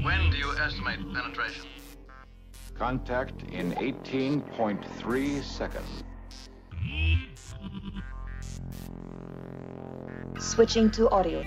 When do you estimate penetration? Contact in 18.3 seconds. Switching to audio.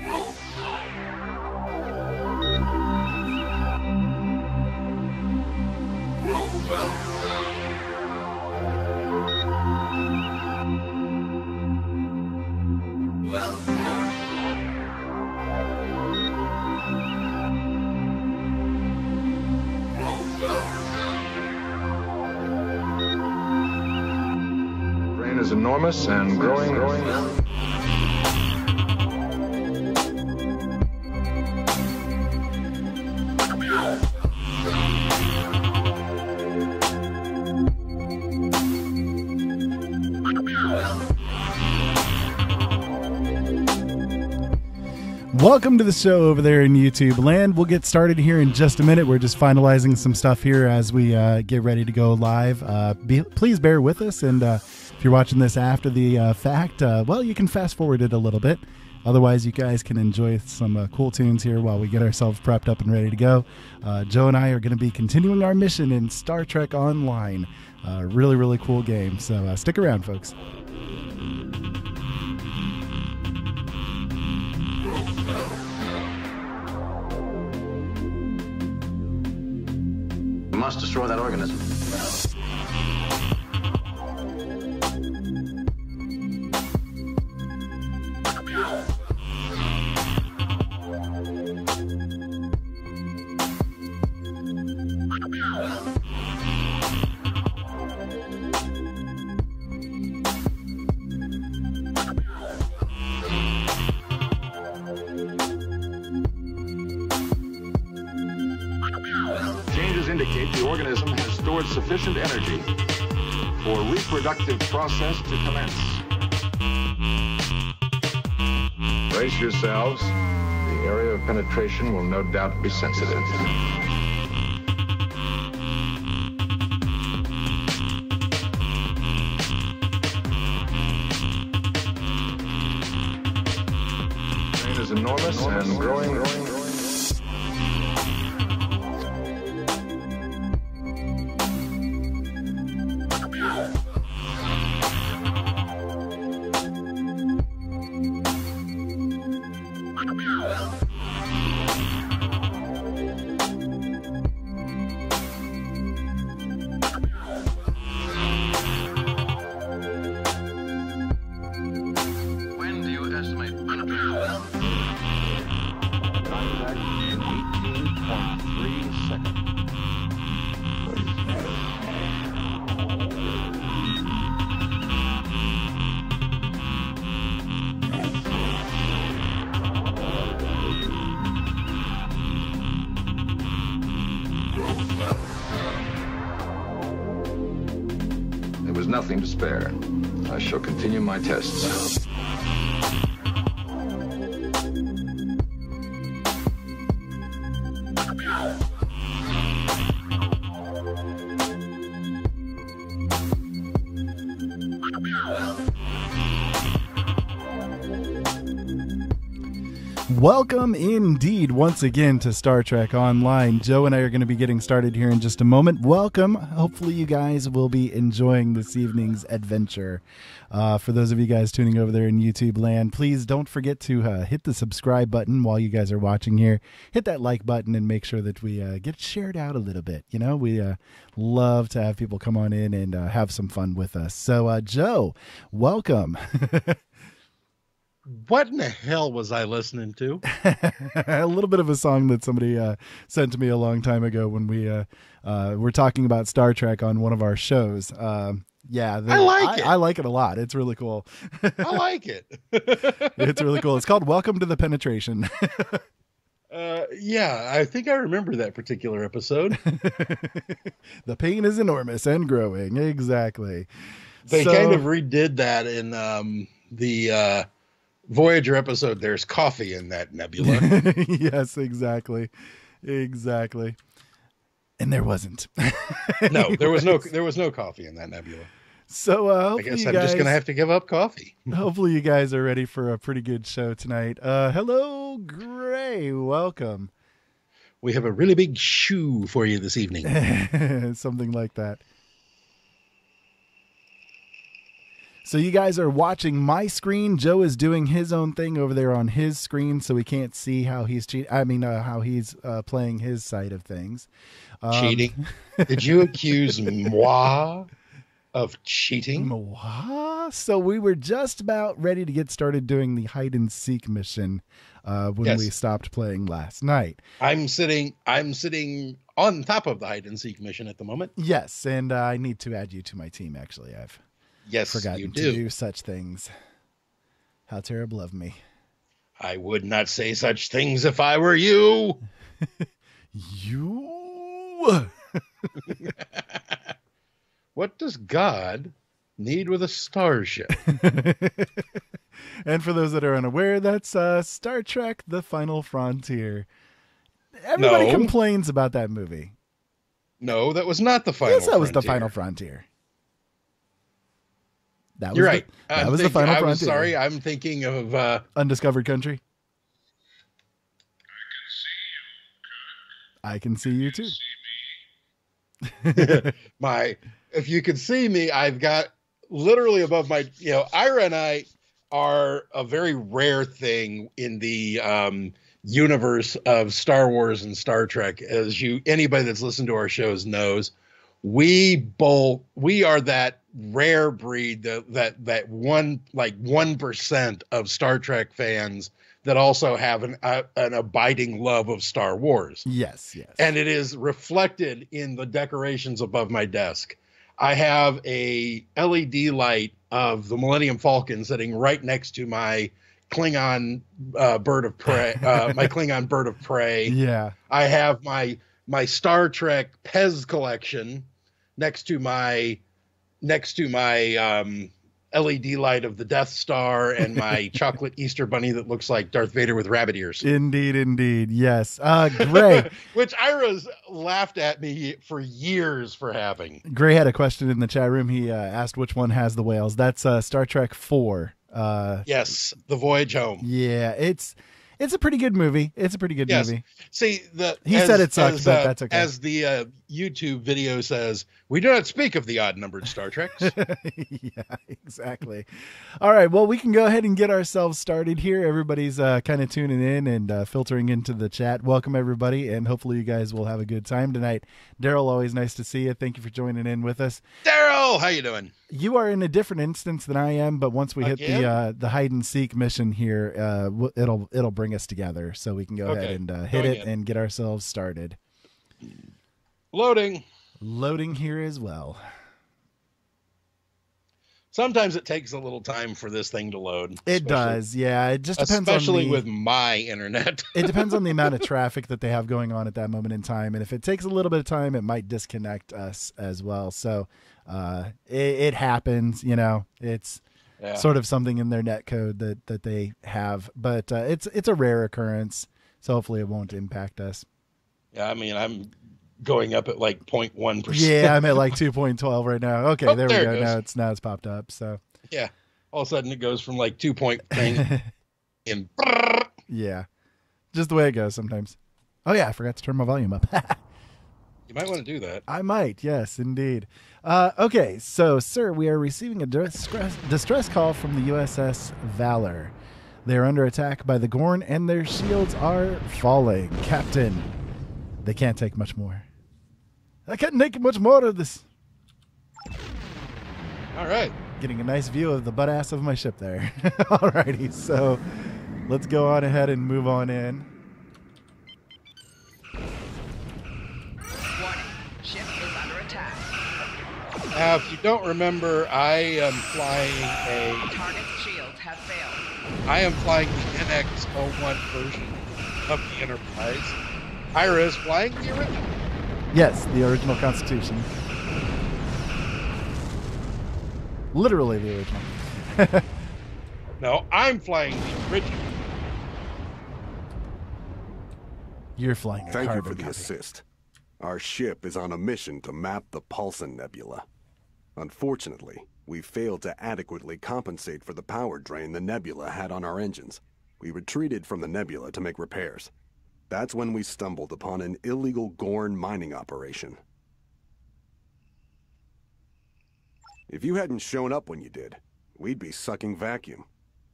Brain is enormous and growing. Welcome to the show over there in YouTube land. We'll get started here in just a minute. We're just finalizing some stuff here as we get ready to go live. Please bear with us, and if you're watching this after the fact, well, you can fast forward it a little bit. Otherwise, you guys can enjoy some cool tunes here while we get ourselves prepped up and ready to go. Joe and I are going to be continuing our mission in Star Trek Online. Really, really cool game. So stick around, folks. We must destroy that organism. Indicate the organism has stored sufficient energy for reproductive process to commence. Brace yourselves. The area of penetration will no doubt be sensitive. Brain is enormous and growing. Nothing to spare. I shall continue my tests. Welcome indeed once again to Star Trek Online. Joe and I are going to be getting started here in just a moment. Welcome. Hopefully you guys will be enjoying this evening's adventure. For those of you guys tuning over there in YouTube land, please don't forget to hit the subscribe button while you guys are watching here. Hit that like button and make sure that we get shared out a little bit. You know, we love to have people come on in and have some fun with us. So, Joe, welcome. What in the hell was I listening to? A little bit of a song that somebody sent to me a long time ago when we were talking about Star Trek on one of our shows. Yeah, I like it. I like it a lot. It's really cool. I like it. It's really cool. It's called Welcome to the Penetration. Yeah, I think I remember that particular episode. The pain is enormous and growing. Exactly. They kind of redid that in the Voyager episode. There's coffee in that nebula. Yes, exactly. And there wasn't. No, there was no coffee in that nebula. So I guess I'm just gonna have to give up coffee. Hopefully you guys are ready for a pretty good show tonight. Hello, Gray. Welcome. we have a really big shoe for you this evening. Something like that. So you guys are watching my screen. Joe is doing his own thing over there on his screen, so we can't see how he's how he's playing his side of things. Cheating? Did you accuse moi of cheating? Moi? So we were just about ready to get started doing the hide and seek mission when we stopped playing last night. I'm sitting on top of the hide and seek mission at the moment. Yes, and I need to add you to my team. Actually, I've forgotten to do such things. How terrible of me. I would not say such things if I were you. You? What does God need with a starship? And for those that are unaware, that's Star Trek: The Final Frontier. Everybody complains about that movie. No, that was not the Final Frontier. Yes, that was the Final Frontier. You're right. That was the Final Frontier. I'm sorry. I'm thinking of Undiscovered Country. I can see you too. If you could see me, I've got literally above my, Ira and I are a very rare thing in the universe of Star Wars and Star Trek. As anybody that's listened to our shows knows, we are that rare breed that 1% of Star Trek fans that also have an abiding love of Star Wars. Yes. And it is reflected in the decorations above my desk. I have a LED light of the Millennium Falcon sitting right next to my Klingon bird of prey. My Klingon bird of prey. Yeah. I have my Star Trek Pez collection next to my LED light of the Death Star and my chocolate Easter bunny that looks like Darth Vader with rabbit ears. Indeed. Yes. Gray. Which Ira's laughed at me for years for having. Gray had a question in the chat room. He asked which one has the whales. That's Star Trek 4. Yes, The Voyage Home. Yeah, it's a pretty good movie. Movie. See, he said it sucks, but that's okay. As the YouTube video says, we do not speak of the odd-numbered Star Treks. Yeah, exactly. All right, well, we can go ahead and get ourselves started here. Everybody's kind of tuning in and filtering into the chat. Welcome, everybody, and hopefully you guys will have a good time tonight. Daryl, always nice to see you. Thank you for joining in with us. Daryl, how you doing? You are in a different instance than I am, but once we hit the hide and seek mission here, it'll bring us together, so we can go ahead and hit it and get ourselves started. Loading here as well. Sometimes it takes a little time for this thing to load. It does, yeah. It just depends especially with my internet. It depends on the amount of traffic that they have going on at that moment in time, and if it takes a little bit of time, it might disconnect us as well. So it happens, It's sort of something in their net code that they have, but it's a rare occurrence, so hopefully it won't impact us. Yeah, I mean, I'm going up at like 0.1%. Yeah, I'm at like 2.12 right now. Okay, there we go. Now it's popped up. So yeah, all of a sudden it goes from like 2 point thing and yeah, just the way it goes sometimes. Oh yeah, I forgot to turn my volume up. You might want to do that. I might. Yes, indeed. Okay, so sir, we are receiving a distress call from the USS Valor. They are under attack by the Gorn, and their shields are falling. Captain, they can't take much more. I can't take much more of this. All right. Getting a nice view of the butt ass of my ship there. All righty, so let's go on ahead and move on in. Warning, ship is under attack. If you don't remember, I am flying Target shields have failed. I am flying the NX-01 version of the Enterprise. Ira is flying the original. Yes, the original Constitution. Literally the original. No, I'm flying the original. You're flying a Thank you carbon for the copy. assist. Our ship is on a mission to map the Paulson Nebula. Unfortunately, we failed to adequately compensate for the power drain the nebula had on our engines. We retreated from the nebula to make repairs. That's when we stumbled upon an illegal Gorn mining operation. If you hadn't shown up when you did, we'd be sucking vacuum.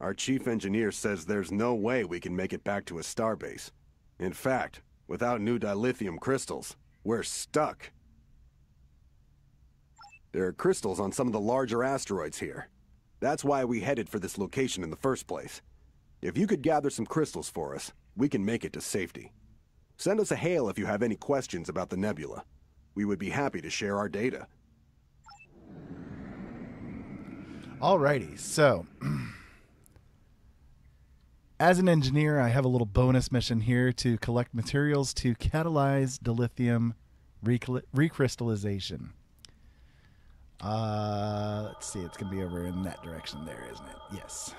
Our chief engineer says there's no way we can make it back to a starbase. In fact, without new dilithium crystals, we're stuck. There are crystals on some of the larger asteroids here. That's why we headed for this location in the first place. If you could gather some crystals for us, we can make it to safety. Send us a hail if you have any questions about the nebula. We would be happy to share our data. Alrighty, so as an engineer, I have a little bonus mission here to collect materials to catalyze dilithium recrystallization. Let's see, it's going to be over in that direction there, isn't it? Yes.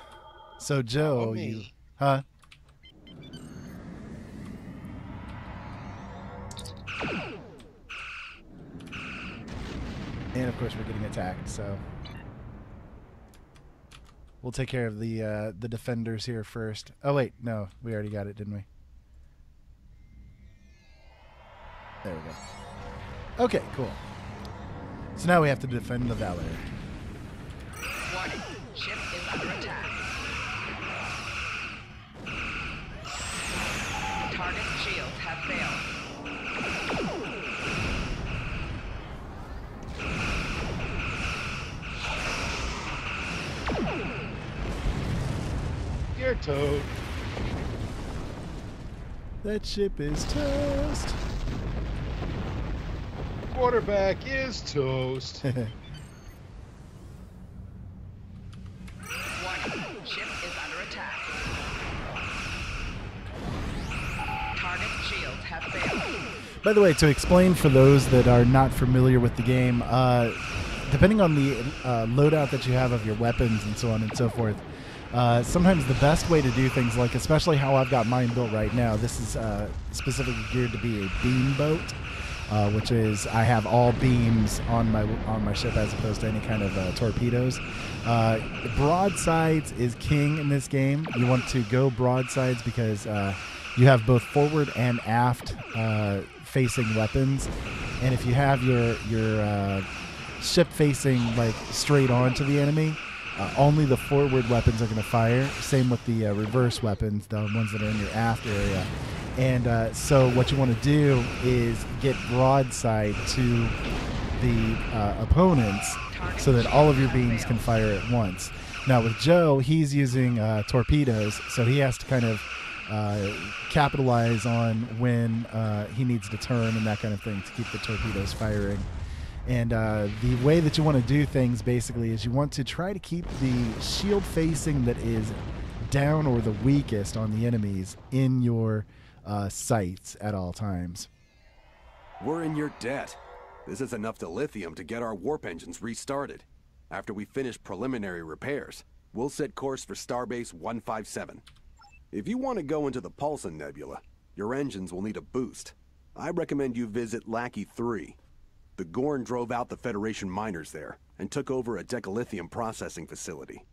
So, Joe, you... Huh? And, of course, we're getting attacked, so... We'll take care of the defenders here first. Oh, wait. No, we already got it, didn't we? There we go. Okay, cool. So now we have to defend the Valor. Warning. Ship is under attack. Target shields have failed. You're towed. That ship is toast. Quarterback is toast. Warning. Ship is under attack. Target shields have failed. By the way, to explain for those that are not familiar with the game, depending on the loadout that you have of your weapons and so on and so forth, sometimes the best way to do things, like especially how I've got mine built right now, this is specifically geared to be a beam boat, which is I have all beams on my ship as opposed to any kind of torpedoes. Broadsides is king in this game. You want to go broadsides because you have both forward and aft facing weapons, and if you have your ship facing like straight on to the enemy, only the forward weapons are going to fire. Same with the reverse weapons, the ones that are in your aft area. And so what you want to do is get broadside to the opponents so that all of your beams can fire at once. Now with Joe, he's using torpedoes, so he has to kind of capitalize on when he needs to turn and that kind of thing to keep the torpedoes firing. And the way that you want to do things basically is you want to try to keep the shield facing that is down or the weakest on the enemies in your sights at all times. We're in your debt. This is enough dilithium to get our warp engines restarted. After we finish preliminary repairs, we'll set course for Starbase 157. If you want to go into the Paulson Nebula, your engines will need a boost. I recommend you visit Lackey 3. The Gorn drove out the Federation miners there and took over a decalithium processing facility.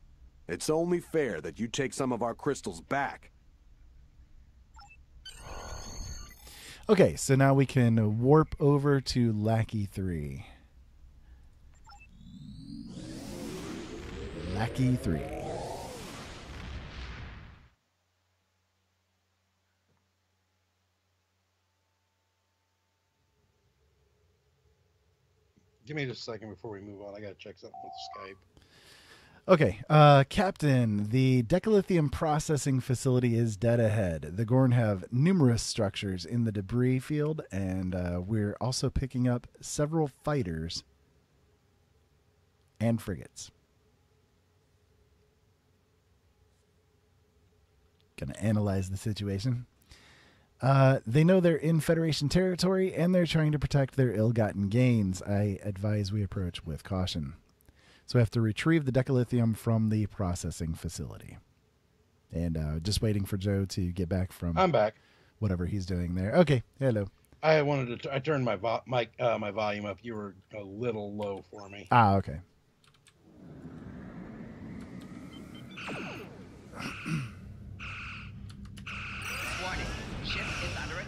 It's only fair that you take some of our crystals back. Okay, so now we can warp over to Lackey 3. Lackey 3. Give me just a second before we move on. I got to check something with Skype. Okay, Captain, the decalithium processing facility is dead ahead. The Gorn have numerous structures in the debris field, and we're also picking up several fighters and frigates. Gonna analyze the situation. They know they're in Federation territory, and they're trying to protect their ill-gotten gains. I advise we approach with caution. So we have to retrieve the decalithium from the processing facility. And just waiting for Joe to get back from... I'm back. Whatever he's doing there. Okay, hello. I wanted to... I turned my my volume up. You were a little low for me. Ah, okay. Warning. Ship is under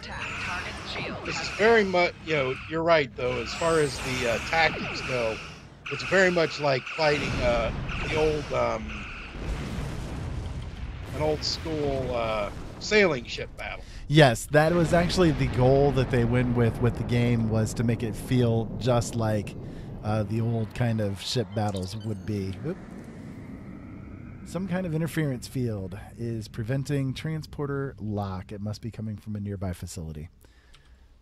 very much, you're right, though, as far as the tactics go, it's very much like fighting the old, an old school sailing ship battle. Yes, that was actually the goal that they went with the game, was to make it feel just like the old kind of ship battles would be. Oop. Some kind of interference field is preventing transporter lock. It must be coming from a nearby facility.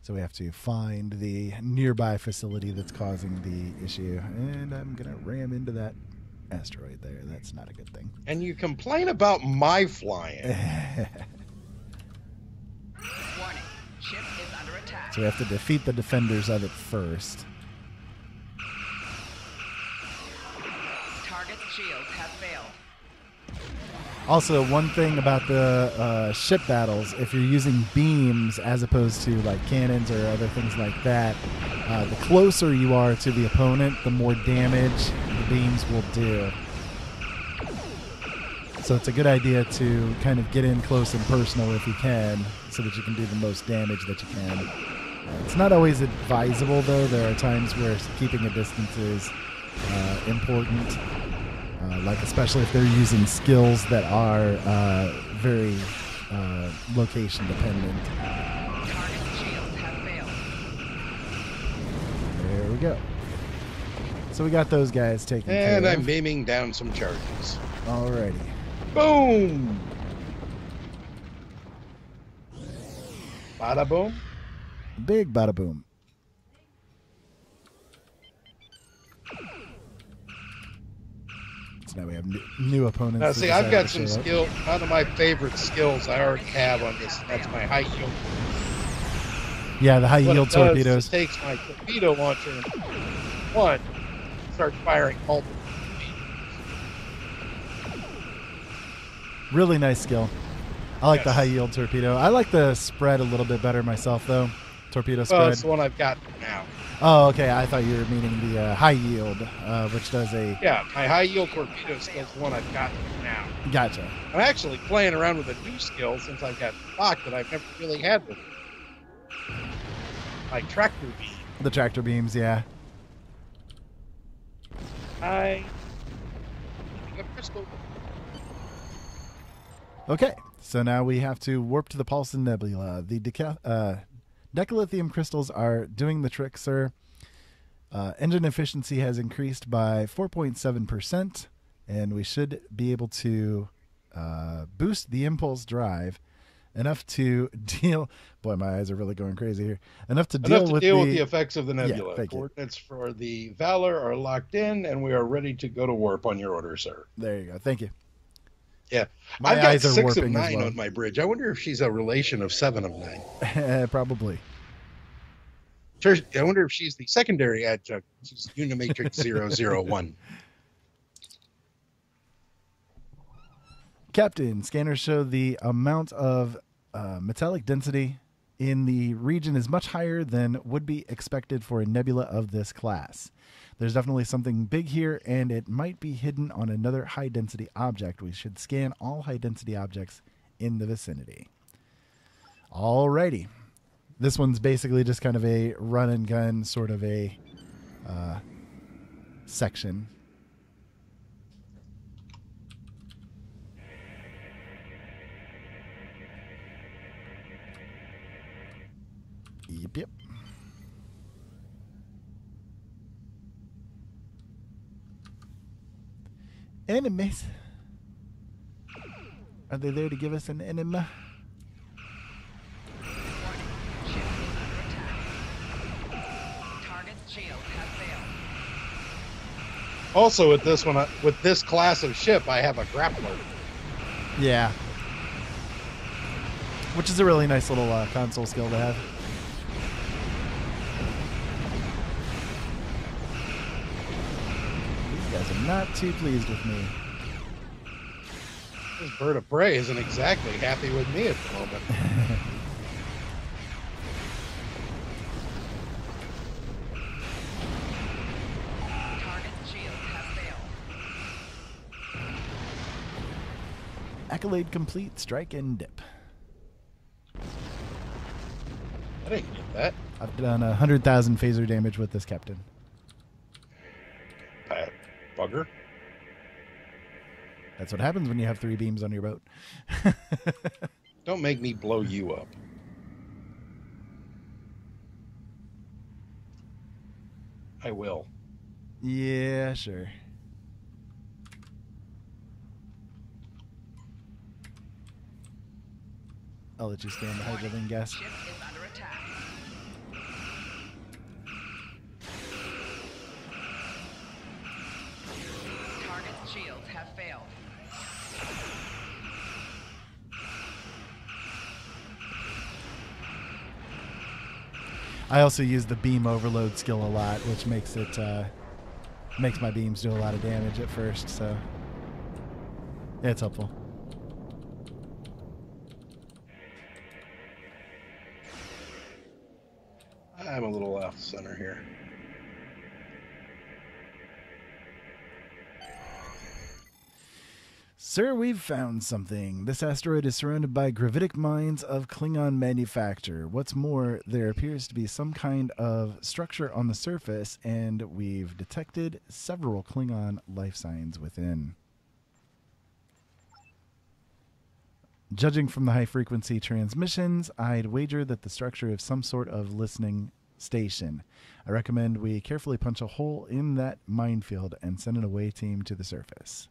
So we have to find the nearby facility that's causing the issue. And I'm going to ram into that asteroid there. That's not a good thing. And you complain about my flying. Warning. Ship is under attack. So we have to defeat the defenders of it first. Target's shields have failed. Also, one thing about the ship battles, if you're using beams as opposed to like cannons or other things like that, the closer you are to the opponent, the more damage the beams will do. So it's a good idea to kind of get in close and personal if you can, so that you can do the most damage that you can. It's not always advisable, though. There are times where keeping a distance is important. Like especially if they're using skills that are very location dependent. Target's shields have failed. There we go. So we got those guys taken care And of. I'm beaming down some charges. Alrighty. Boom! Bada boom. Big bada boom. So now we have new opponents. Now, that see, I've decided got to some show up. skill. One of my favorite skills I already have on this. That's my high yield. Yeah, the high What yield it does torpedoes. is it takes my torpedo launcher and one, start firing multiple torpedoes. Really nice skill. I like the Yes. high yield torpedo. I like the spread a little bit better myself, though. Torpedo Well, spread. that's the one I've got now. Oh, okay. I thought you were meaning the high yield, which does a... Yeah, my high yield torpedo skill is the one I've got now. Gotcha. I'm actually playing around with a new skill since I've got lock that I've never really had before. My tractor beam. The tractor beams, yeah. I a crystal. Okay, so now we have to warp to the Paulson Nebula. The decalithium crystals are doing the trick, sir. Engine efficiency has increased by 4.7%, and we should be able to boost the impulse drive enough to deal... Boy, my eyes are really going crazy here. Enough to deal with the effects of the nebula. thank you. Coordinates for the Valor are locked in, and we are ready to go to warp on your order, sir. There you go. Thank you. Yeah. My I've got eyes are 6 of warping as 9 well. on my bridge. I wonder if she's a relation of 7 of 9. Probably. I wonder if she's the secondary adjunct. She's Unimatrix 001. Captain, scanners show the amount of metallic density in the region is much higher than would be expected for a nebula of this class. There's definitely something big here, and it might be hidden on another high-density object. We should scan all high-density objects in the vicinity. Alrighty. This one's basically just kind of a run-and-gun sort of a section. Yep. Enemies. Are they there to give us an enema? Warning. Ship is under attack. Target's shields have failed. Also, with this one, with this class of ship, I have a grappler. Yeah. Which is a really nice little console skill to have. These guys are not too pleased with me. This bird of prey isn't exactly happy with me at the moment. Target's shields have failed. Accolade complete, strike and dip. That ain't good. That I've done 100,000 phaser damage with this captain. bugger. That's what happens when you have 3 beams on your boat. Don't make me blow you up. I will. Yeah, sure. I'll let you stay in the hydrogen gas. Ship is under attack. Target's shields have failed. I also use the beam overload skill a lot, which makes it makes my beams do a lot of damage at first, so yeah, it's helpful. I'm a little off center here. Sir, we've found something. This asteroid is surrounded by gravitic mines of Klingon manufacture. What's more, there appears to be some kind of structure on the surface, and we've detected several Klingon life signs within. Judging from the high-frequency transmissions, I'd wager that the structure is some sort of listening station. I recommend we carefully punch a hole in that minefield and send an away team to the surface.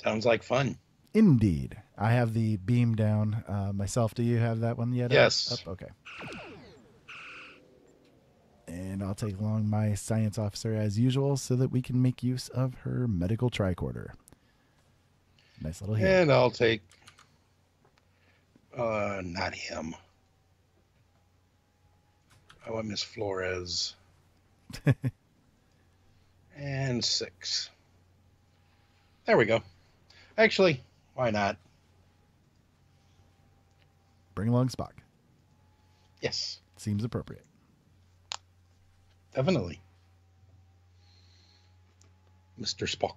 Sounds like fun. Indeed. I have the beam down myself. Do you have that one yet? Yes. Up? Okay. And I'll take along my science officer as usual so that we can make use of her medical tricorder. Nice little heal. And I'll take... not him. I want Miss Flores. And 6. There we go. Actually, why not? Bring along Spock. Yes. Seems appropriate. Definitely. Mr. Spock.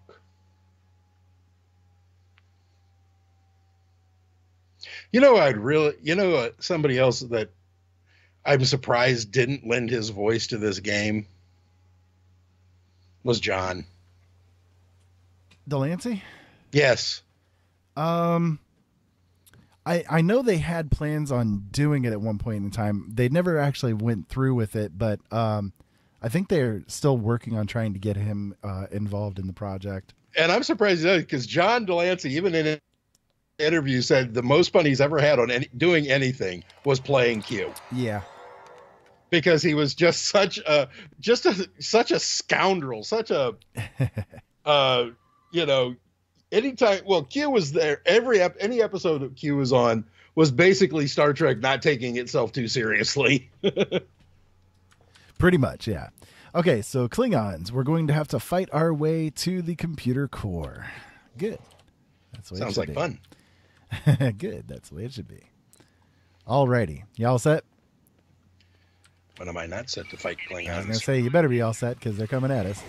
Somebody else that I'm surprised didn't lend his voice to this game was John. Delancey? Yes. I know they had plans on doing it at one point in time. They never actually went through with it, but I think they're still working on trying to get him involved in the project. And I'm surprised because John Delancey, even in an interview, said the most fun he's ever had on doing anything was playing Q. Yeah. Because he was just such a scoundrel, such a anytime. Well, Q was there. Any episode that Q was on was basically Star Trek not taking itself too seriously. Pretty much, yeah. Okay, so Klingons, we're going to have to fight our way to the computer core. Good. That's the way Sounds it should like fun. Good. That's the way it should be. Alrighty, y'all set? When am I not set to fight Klingons? I was going to say, you better be all set because they're coming at us.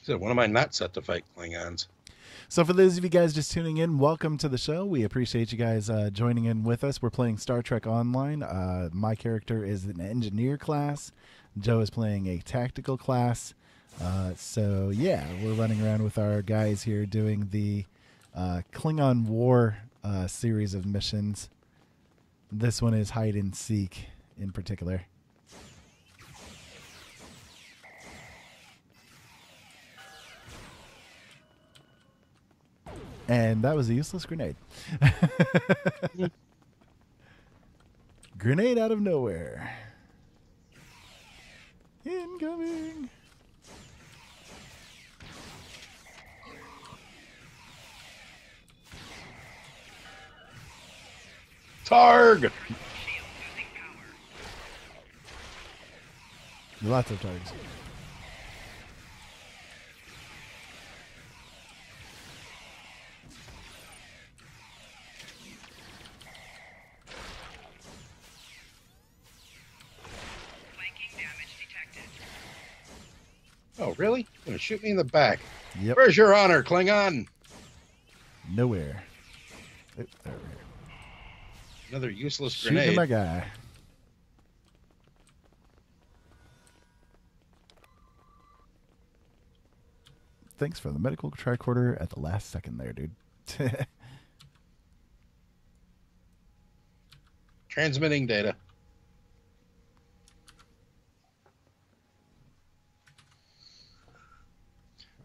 So when am I not set to fight Klingons? So for those of you guys just tuning in, welcome to the show. We appreciate you guys joining in with us. We're playing Star Trek Online. My character is an engineer class. Joe is playing a tactical class. So yeah, we're running around with our guys here doing the Klingon War series of missions. This one is hide and seek in particular. And that was a useless grenade. Grenade out of nowhere. Incoming. Targ! Lots of targets. Oh, really? You're going to shoot me in the back. Yep. Where's your honor, Klingon? Nowhere. Oh, there we go. Another useless Shooting grenade. my guy. Thanks for the medical tricorder at the last second there, dude. Transmitting data.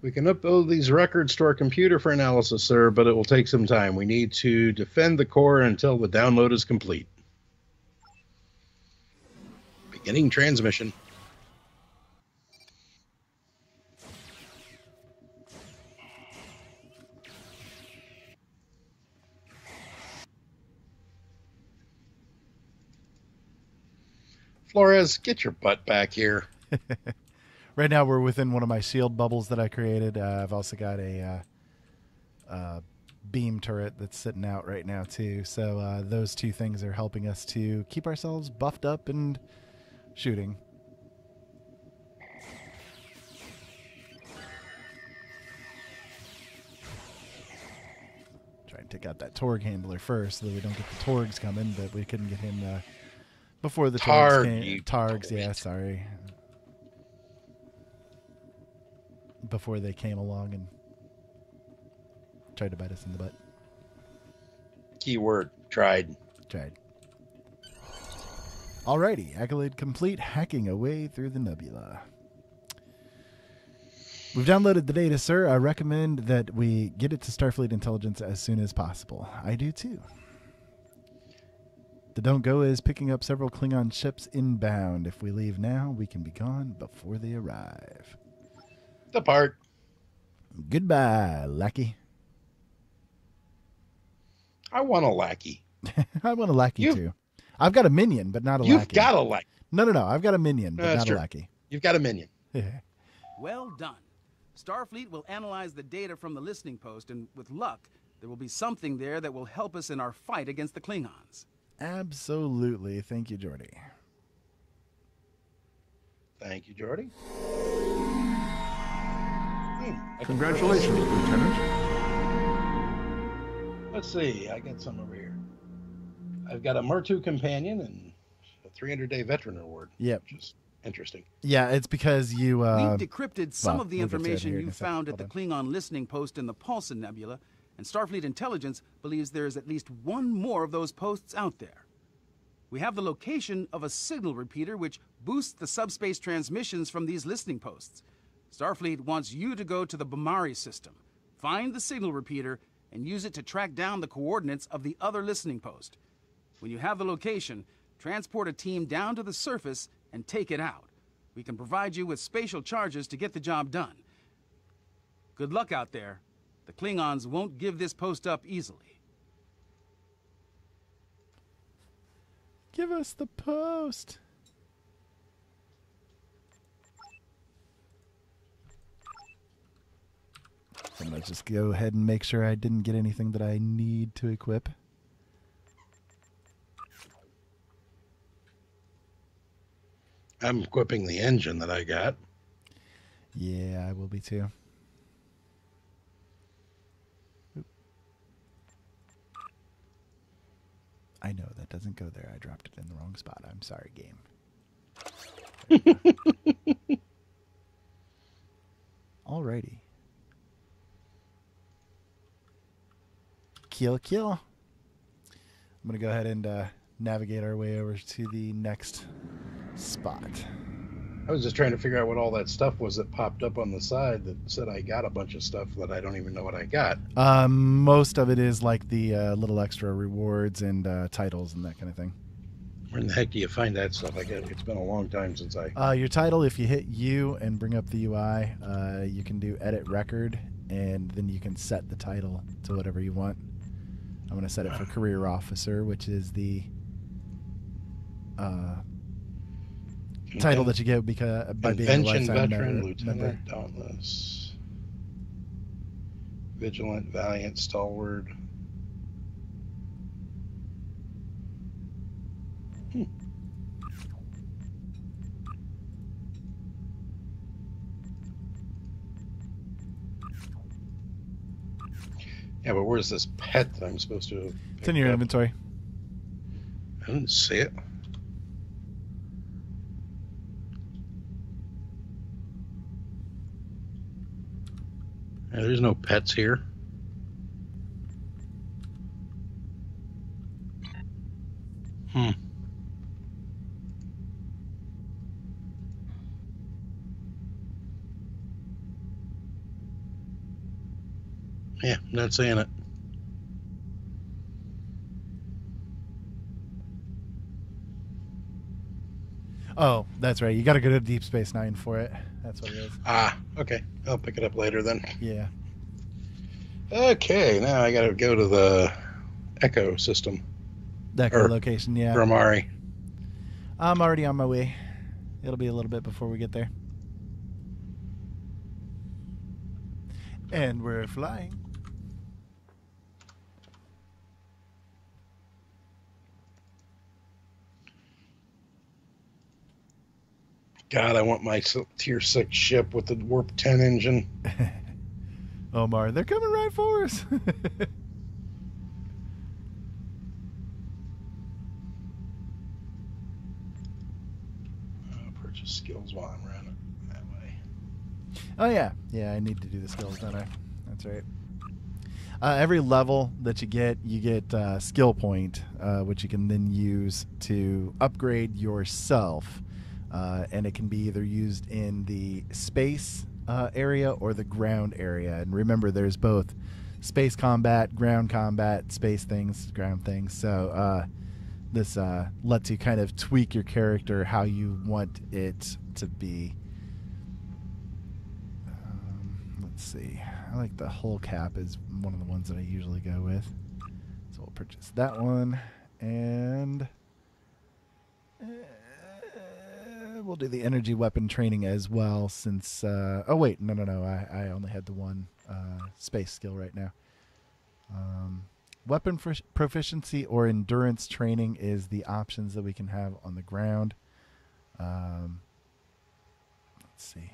We can upload these records to our computer for analysis, sir, but it will take some time. We need to defend the core until the download is complete. Beginning transmission. Flores, get your butt back here. Right now we're within one of my shield bubbles that I created. I've also got a beam turret that's sitting out right now too. So those two things are helping us to keep ourselves buffed up and shooting. Try and take out that Torg handler first so that we don't get the Torgs coming, but we couldn't get him before the Torgs came. Targs, yeah, sorry. Before they came along and tried to bite us in the butt. Keyword, tried. Alrighty, accolade complete, hacking away through the nebula. We've downloaded the data, sir. I recommend that we get it to Starfleet Intelligence as soon as possible. I do too. The Dontgo is picking up several Klingon ships inbound. If we leave now, we can be gone before they arrive. Depart. Goodbye, lackey. I want a lackey. I want a lackey too. I've got a minion, but not a lackey. You've got a lackey. No. I've got a minion, but not true. a lackey. You've got a minion. Well done. Starfleet will analyze the data from the listening post, and with luck, there will be something there that will help us in our fight against the Klingons. Absolutely. Thank you, Geordi. Thank you, Geordi. Congratulations, Lieutenant. Let's see. I got some over here. I've got a Mertu companion and a 300-day veteran award. Yep. Which is interesting. Yeah, it's because you... We've decrypted some of the we'll get to it information here in you a second. found at Hold the on. Klingon listening post in the Paulson Nebula, and Starfleet Intelligence believes there is at least one more of those posts out there. We have the location of a signal repeater which boosts the subspace transmissions from these listening posts. Starfleet wants you to go to the Bamari system, find the signal repeater, and use it to track down the coordinates of the other listening post. When you have the location, transport a team down to the surface and take it out. We can provide you with spatial charges to get the job done. Good luck out there. The Klingons won't give this post up easily. Give us the post. I'm going to just go ahead and make sure I didn't get anything that I need to equip. I'm equipping the engine that I got. Yeah, I will be too. Oop. I know, that doesn't go there. I dropped it in the wrong spot. I'm sorry, game. Alrighty. Kill. I'm going to go ahead and navigate our way over to the next spot. I was just trying to figure out what all that stuff was that popped up on the side that said I got a bunch of stuff that I don't even know what I got. Most of it is like the little extra rewards and titles and that kind of thing. Where in the heck do you find that stuff? It's been a long time since I... Your title, if you hit U and bring up the UI, you can do edit record, and then you can set the title to whatever you want. I'm going to set it for career officer, which is the title that you get because by being a Convention lifetime veteran, member. lieutenant, dauntless, vigilant, valiant, stalwart. Yeah, but where's this pet that I'm supposed to? It's in your inventory. I didn't see it. Yeah, there's no pets here. Yeah, not seeing it. Oh, that's right. You got to go to Deep Space Nine for it. That's what it is. Ah, okay. I'll pick it up later then. Yeah. Okay, now I got to go to the Echo system. That location, yeah. Ramari. I'm already on my way. It'll be a little bit before we get there. And we're flying. God, I want my Tier 6 ship with the Warp 10 engine. Omar, they're coming right for us. I'll purchase skills while I'm running that way. Oh, yeah. Yeah, I need to do the skills, don't I? That's right. Every level that you get skill point, which you can then use to upgrade yourself. And it can be either used in the space area or the ground area. And remember, there's both space combat, ground combat, space things, ground things. So this lets you kind of tweak your character how you want it to be. Let's see. I like the hull cap is one of the ones that I usually go with. So we'll purchase that one. And we'll do the energy weapon training as well since... oh, wait. No. I only had the one space skill right now. Weapon proficiency or endurance training is the options that we can have on the ground. Let's see.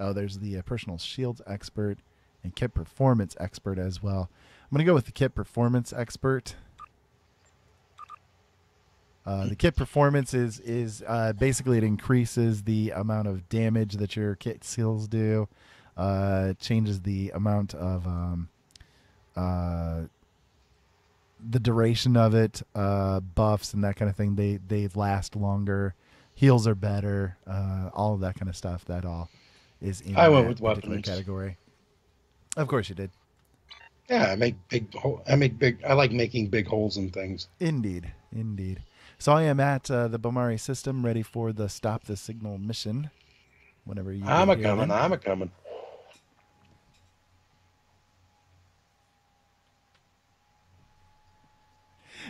Oh, there's the personal shields expert and kit performance expert as well. I'm going to go with the kit performance expert. The kit performance is basically it increases the amount of damage that your kit skills do. Changes the amount of the duration of it, buffs and that kind of thing. They last longer. Heals are better. All of that kind of stuff. That all is in I went that with particular weapons category. Of course you did. Yeah, I like making big holes in things. Indeed. So I am at the Bomari system, ready for the stop the signal mission. Whenever you I'm get here, coming. then. I'm coming.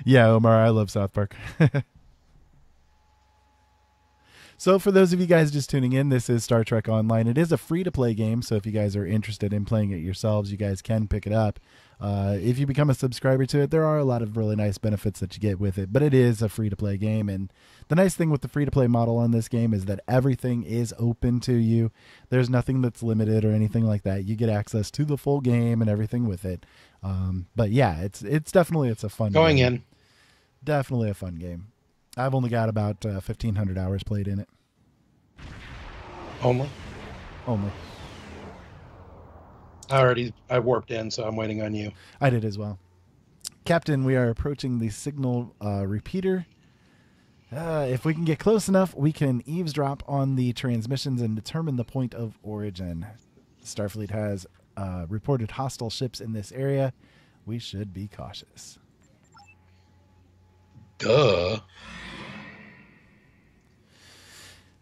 Yeah, Omar, I love South Park. So for those of you guys just tuning in, this is Star Trek Online. It is a free-to-play game, so if you guys are interested in playing it yourselves, you guys can pick it up. If you become a subscriber to it, there are a lot of really nice benefits that you get with it, but it is a free-to-play game, and the nice thing with the free-to-play model on this game is that everything is open to you. There's nothing that's limited or anything like that. You get access to the full game and everything with it. But yeah, it's definitely a fun Going game. in. Definitely a fun game. I've only got about 1,500 hours played in it. Only. I warped in, so I'm waiting on you. I did as well. Captain, we are approaching the signal repeater. If we can get close enough, we can eavesdrop on the transmissions and determine the point of origin. Starfleet has reported hostile ships in this area. We should be cautious. Duh.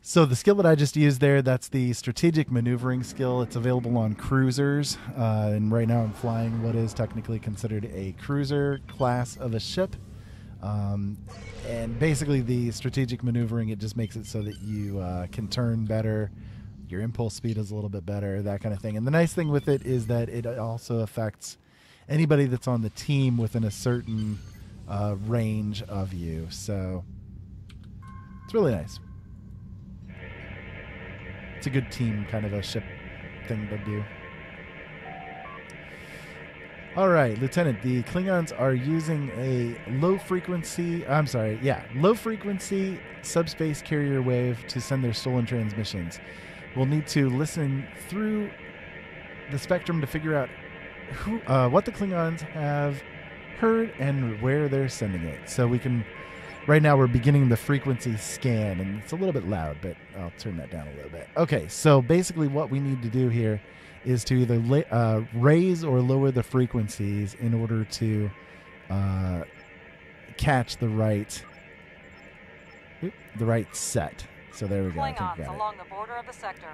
So the skill that I just used there, that's the strategic maneuvering skill. It's available on cruisers. And right now I'm flying what is technically considered a cruiser class of a ship. And basically the strategic maneuvering, it just makes it so that you can turn better. Your impulse speed is a little bit better, that kind of thing. And the nice thing with it is that it also affects anybody that's on the team within a certain range of you. So it's really nice. It's a good team kind of a ship thing to do. All right, Lieutenant, the Klingons are using a low-frequency subspace carrier wave to send their stolen transmissions. We'll need to listen through the spectrum to figure out what the Klingons have heard and where they're sending it. So we can... Right now we're beginning the frequency scan, and it's a little bit loud, but I'll turn that down a little bit. Okay, so basically what we need to do here is to either raise or lower the frequencies in order to catch the right set. So there we go. I think we Klingons got along the border of the sector,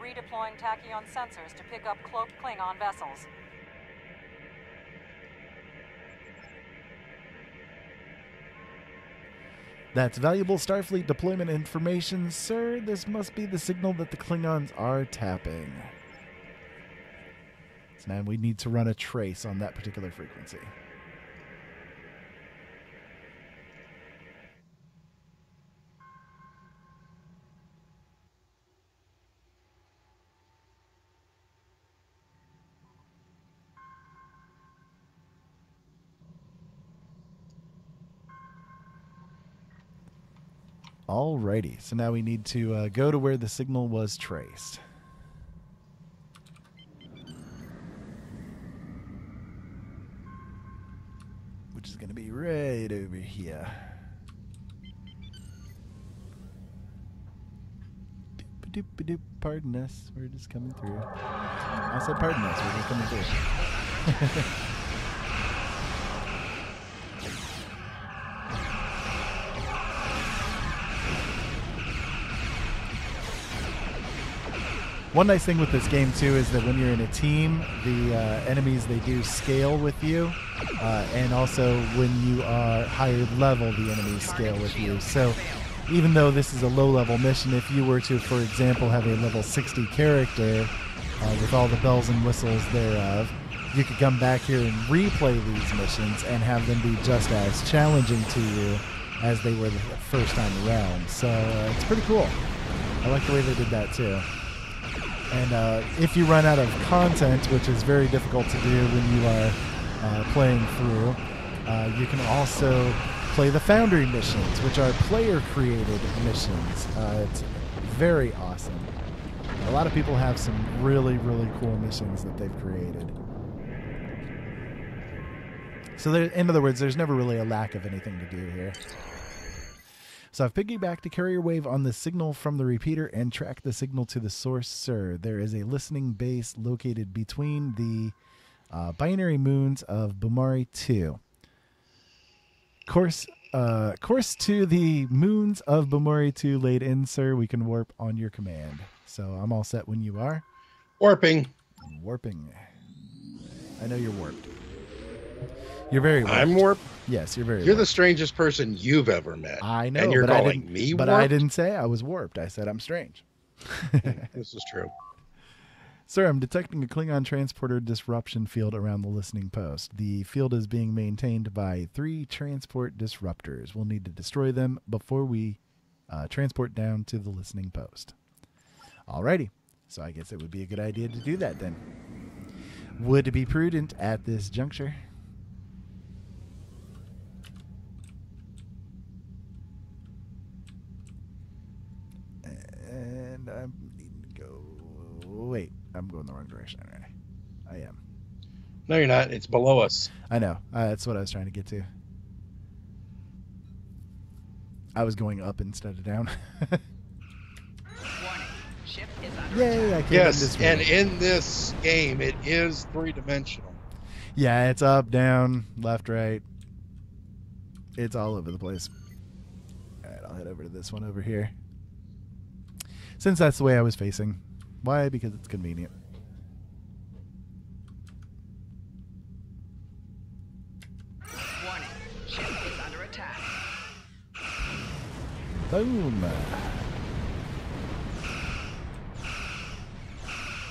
redeploying tachyon sensors to pick up cloaked Klingon vessels. That's valuable Starfleet deployment information, sir. This must be the signal that the Klingons are tapping. So now we need to run a trace on that particular frequency. Alrighty, so now we need to go to where the signal was traced. Which is going to be right over here. Doop-a-doop-a-doop. Pardon us, we're just coming through. I said pardon us, we're just coming through. One nice thing with this game, too, is that when you're in a team, the enemies, they do scale with you. And also, when you are higher level, the enemies scale with you. So, even though this is a low-level mission, if you were to, for example, have a level 60 character with all the bells and whistles thereof, you could come back here and replay these missions and have them be just as challenging to you as they were the first time around. So, it's pretty cool. I like the way they did that, too. And if you run out of content, which is very difficult to do when you are playing through, you can also play the Foundry missions, which are player-created missions. It's very awesome. A lot of people have some really, really cool missions that they've created. So there, in other words, there's never really a lack of anything to do here. So I've piggybacked a carrier wave on the signal from the repeater and tracked the signal to the source, sir. There is a listening base located between the binary moons of Bumari 2. Course to the moons of Bumari 2 laid in, sir. We can warp on your command. So I'm all set when you are. Warping. Warping. I know you're warped. You're very warped. I'm warped? Yes, you're very You're warped. the strangest person you've ever met. I know, and you're but calling me But warped? I didn't say I was warped. I said I'm strange. This is true. Sir, I'm detecting a Klingon transporter disruption field around the listening post. The field is being maintained by 3 transport disruptors. We'll need to destroy them before we transport down to the listening post. Alrighty. So I guess it would be a good idea to do that then. Would be prudent at this juncture. And I'm needing to go... Wait, I'm going the wrong direction. I am. No, you're not. It's below us. I know. That's what I was trying to get to. I was going up instead of down. Warning. Ship is under Yay, attack. I came in Yes, this way. and in this game, it is 3-dimensional. Yeah, it's up, down, left, right. It's all over the place. All right, I'll head over to this one over here. Since that's the way I was facing. Why? Because it's convenient. Warning. Ship is under attack. Boom.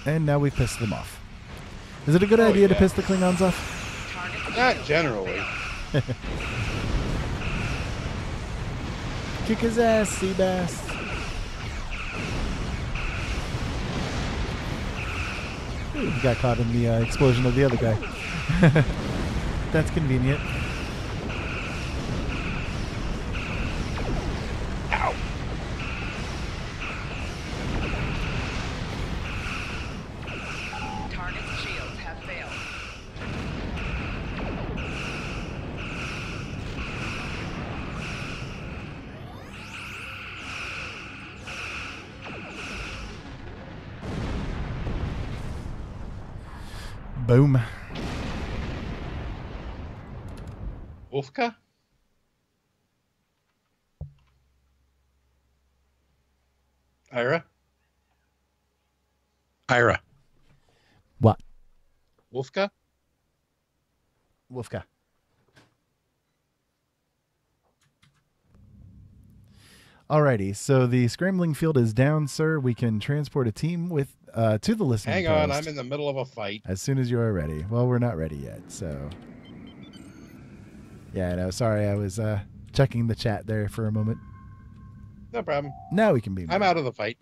And now we've pissed them off. Is it a good idea to piss the Klingons off? Target Not generally. Kick his ass, Seabass. Ooh, he got caught in the explosion of the other guy. That's convenient. Ow. Target's shields have failed. Boom. Wolfka? Ira? Ira. What? Wolfka? Wolfka. Alrighty, so the scrambling field is down, sir. We can transport a team with to the listening Hang on, post I'm in the middle of a fight. as soon as you are ready. Well, we're not ready yet, so yeah, I know. Sorry, I was checking the chat there for a moment. No problem. Now we can be. I'm out of the fight.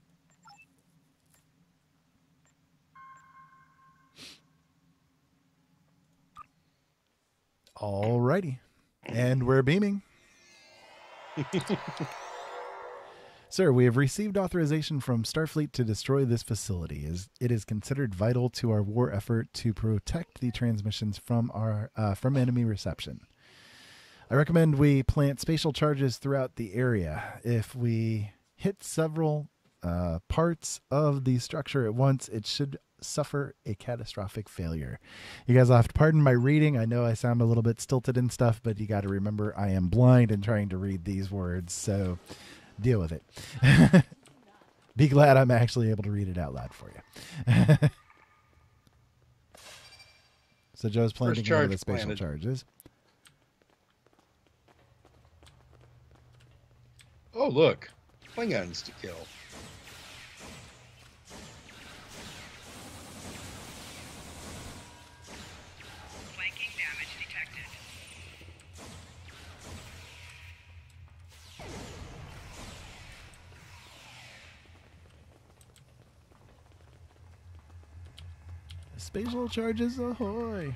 Alrighty, and we're beaming. Sir, we have received authorization from Starfleet to destroy this facility. It is considered vital to our war effort to protect the transmissions from from enemy reception. I recommend we plant spatial charges throughout the area. If we hit several parts of the structure at once, it should suffer a catastrophic failure. You guys will have to pardon my reading. I know I sound a little bit stilted and stuff, but you got to remember I am blind and trying to read these words, so deal with it. Be glad I'm actually able to read it out loud for you. So Joe's planting one of the spatial planted. charges. Oh, look. Klingons to kill. Flanking damage detected. Spatial charges ahoy.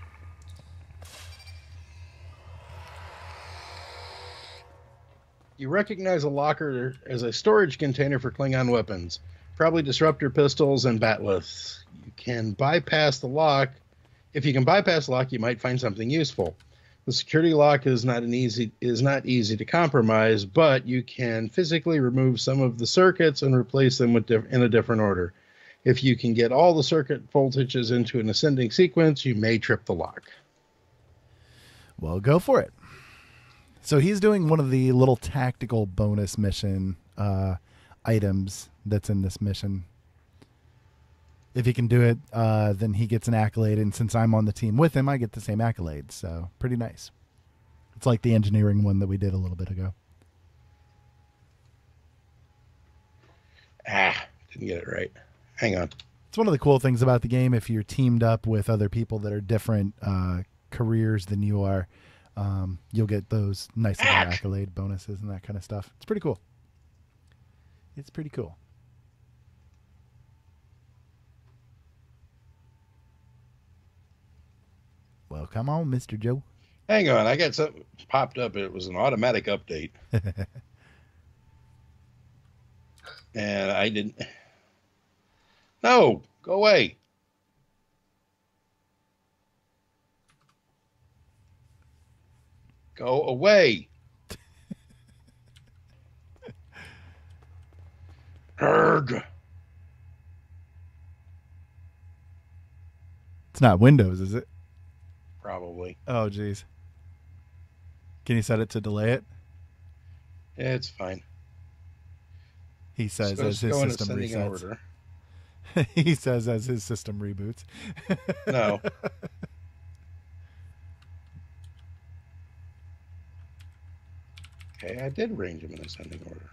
You recognize a locker as a storage container for Klingon weapons, probably disruptor pistols and batliths. You can bypass the lock. If you can bypass the lock, you might find something useful. The security lock is not easy to compromise, but you can physically remove some of the circuits and replace them in a different order. If you can get all the circuit voltages into an ascending sequence, you may trip the lock. Well, go for it. So he's doing one of the little tactical bonus mission items that's in this mission. If he can do it, then he gets an accolade. And since I'm on the team with him, I get the same accolade. So pretty nice. It's like the engineering one that we did a little bit ago. Didn't get it right. Hang on. It's one of the cool things about the game. If you're teamed up with other people that are different careers than you are, you'll get those nice little accolade bonuses and that kind of stuff. It's pretty cool. It's pretty cool. Well, come on, Mr. Joe. Hang on. I got something popped up. It was an automatic update. And I didn't. No, go away. Go away. Urgh. It's not Windows, is it? Probably. Oh, geez. Can you set it to delay it? It's fine. He says as his system resets. He says as his system reboots. No. Okay, I did arrange them in ascending order.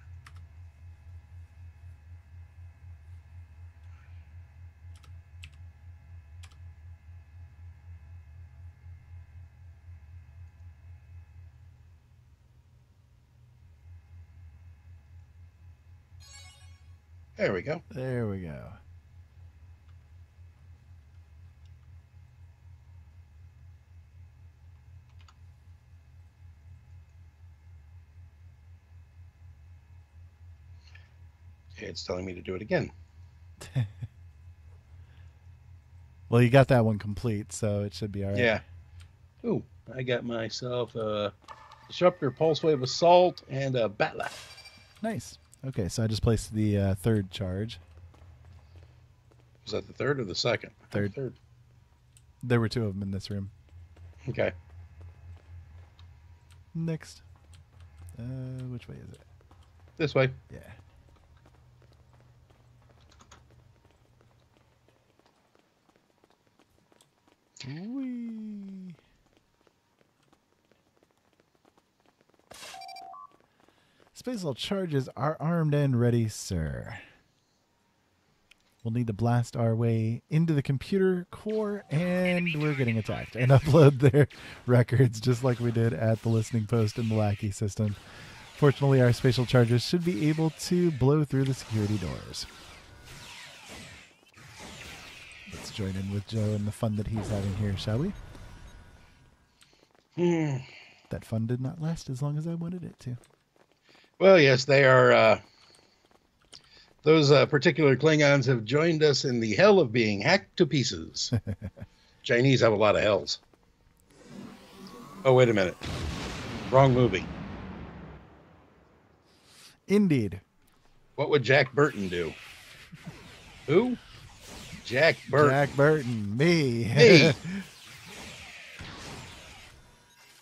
There we go. There we go. Okay, it's telling me to do it again. Well, you got that one complete, so it should be all right. Yeah. Ooh, I got myself a Disruptor Pulse Wave Assault and a Batla. Nice. Okay, so I just placed the third charge. Was that the third or the second? Third. Third. There were two of them in this room. Okay. Next. Which way is it? This way. Yeah. Whee. Space charges are armed and ready, sir. We'll need to blast our way into the computer core, and we're getting attacked, and upload their records just like we did at the listening post in the Lackey system. Fortunately, our spatial charges should be able to blow through the security doors. Let's join in with Joe and the fun that he's having here, shall we? That fun did not last as long as I wanted it to. Well, yes, they are. Those particular Klingons have joined us in the hell of being hacked to pieces. Chinese have a lot of hells. Oh, wait a minute. Wrong movie. Indeed. What would Jack Burton do? Who? Jack Burton. Jack Burton. Me. Me.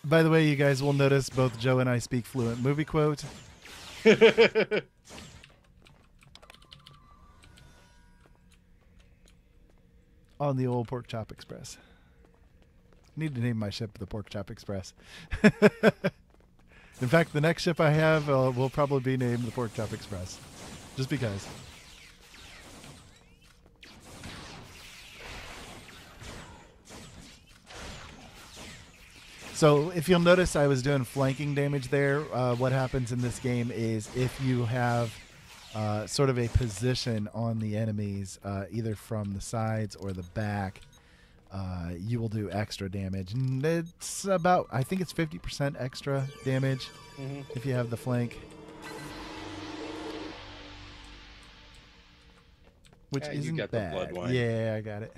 By the way, you guys will notice both Joe and I speak fluent movie quote. On the old Pork Chop Express. Need to name my ship the Pork Chop Express. In fact, the next ship I have will probably be named the Pork Chop Express. Just because. So if you'll notice, I was doing flanking damage there. What happens in this game is if you have sort of a position on the enemies, either from the sides or the back, you will do extra damage. And it's about, I think it's 50% extra damage if you have the flank. Which isn't you got bad. The blood wine. Yeah, I got it.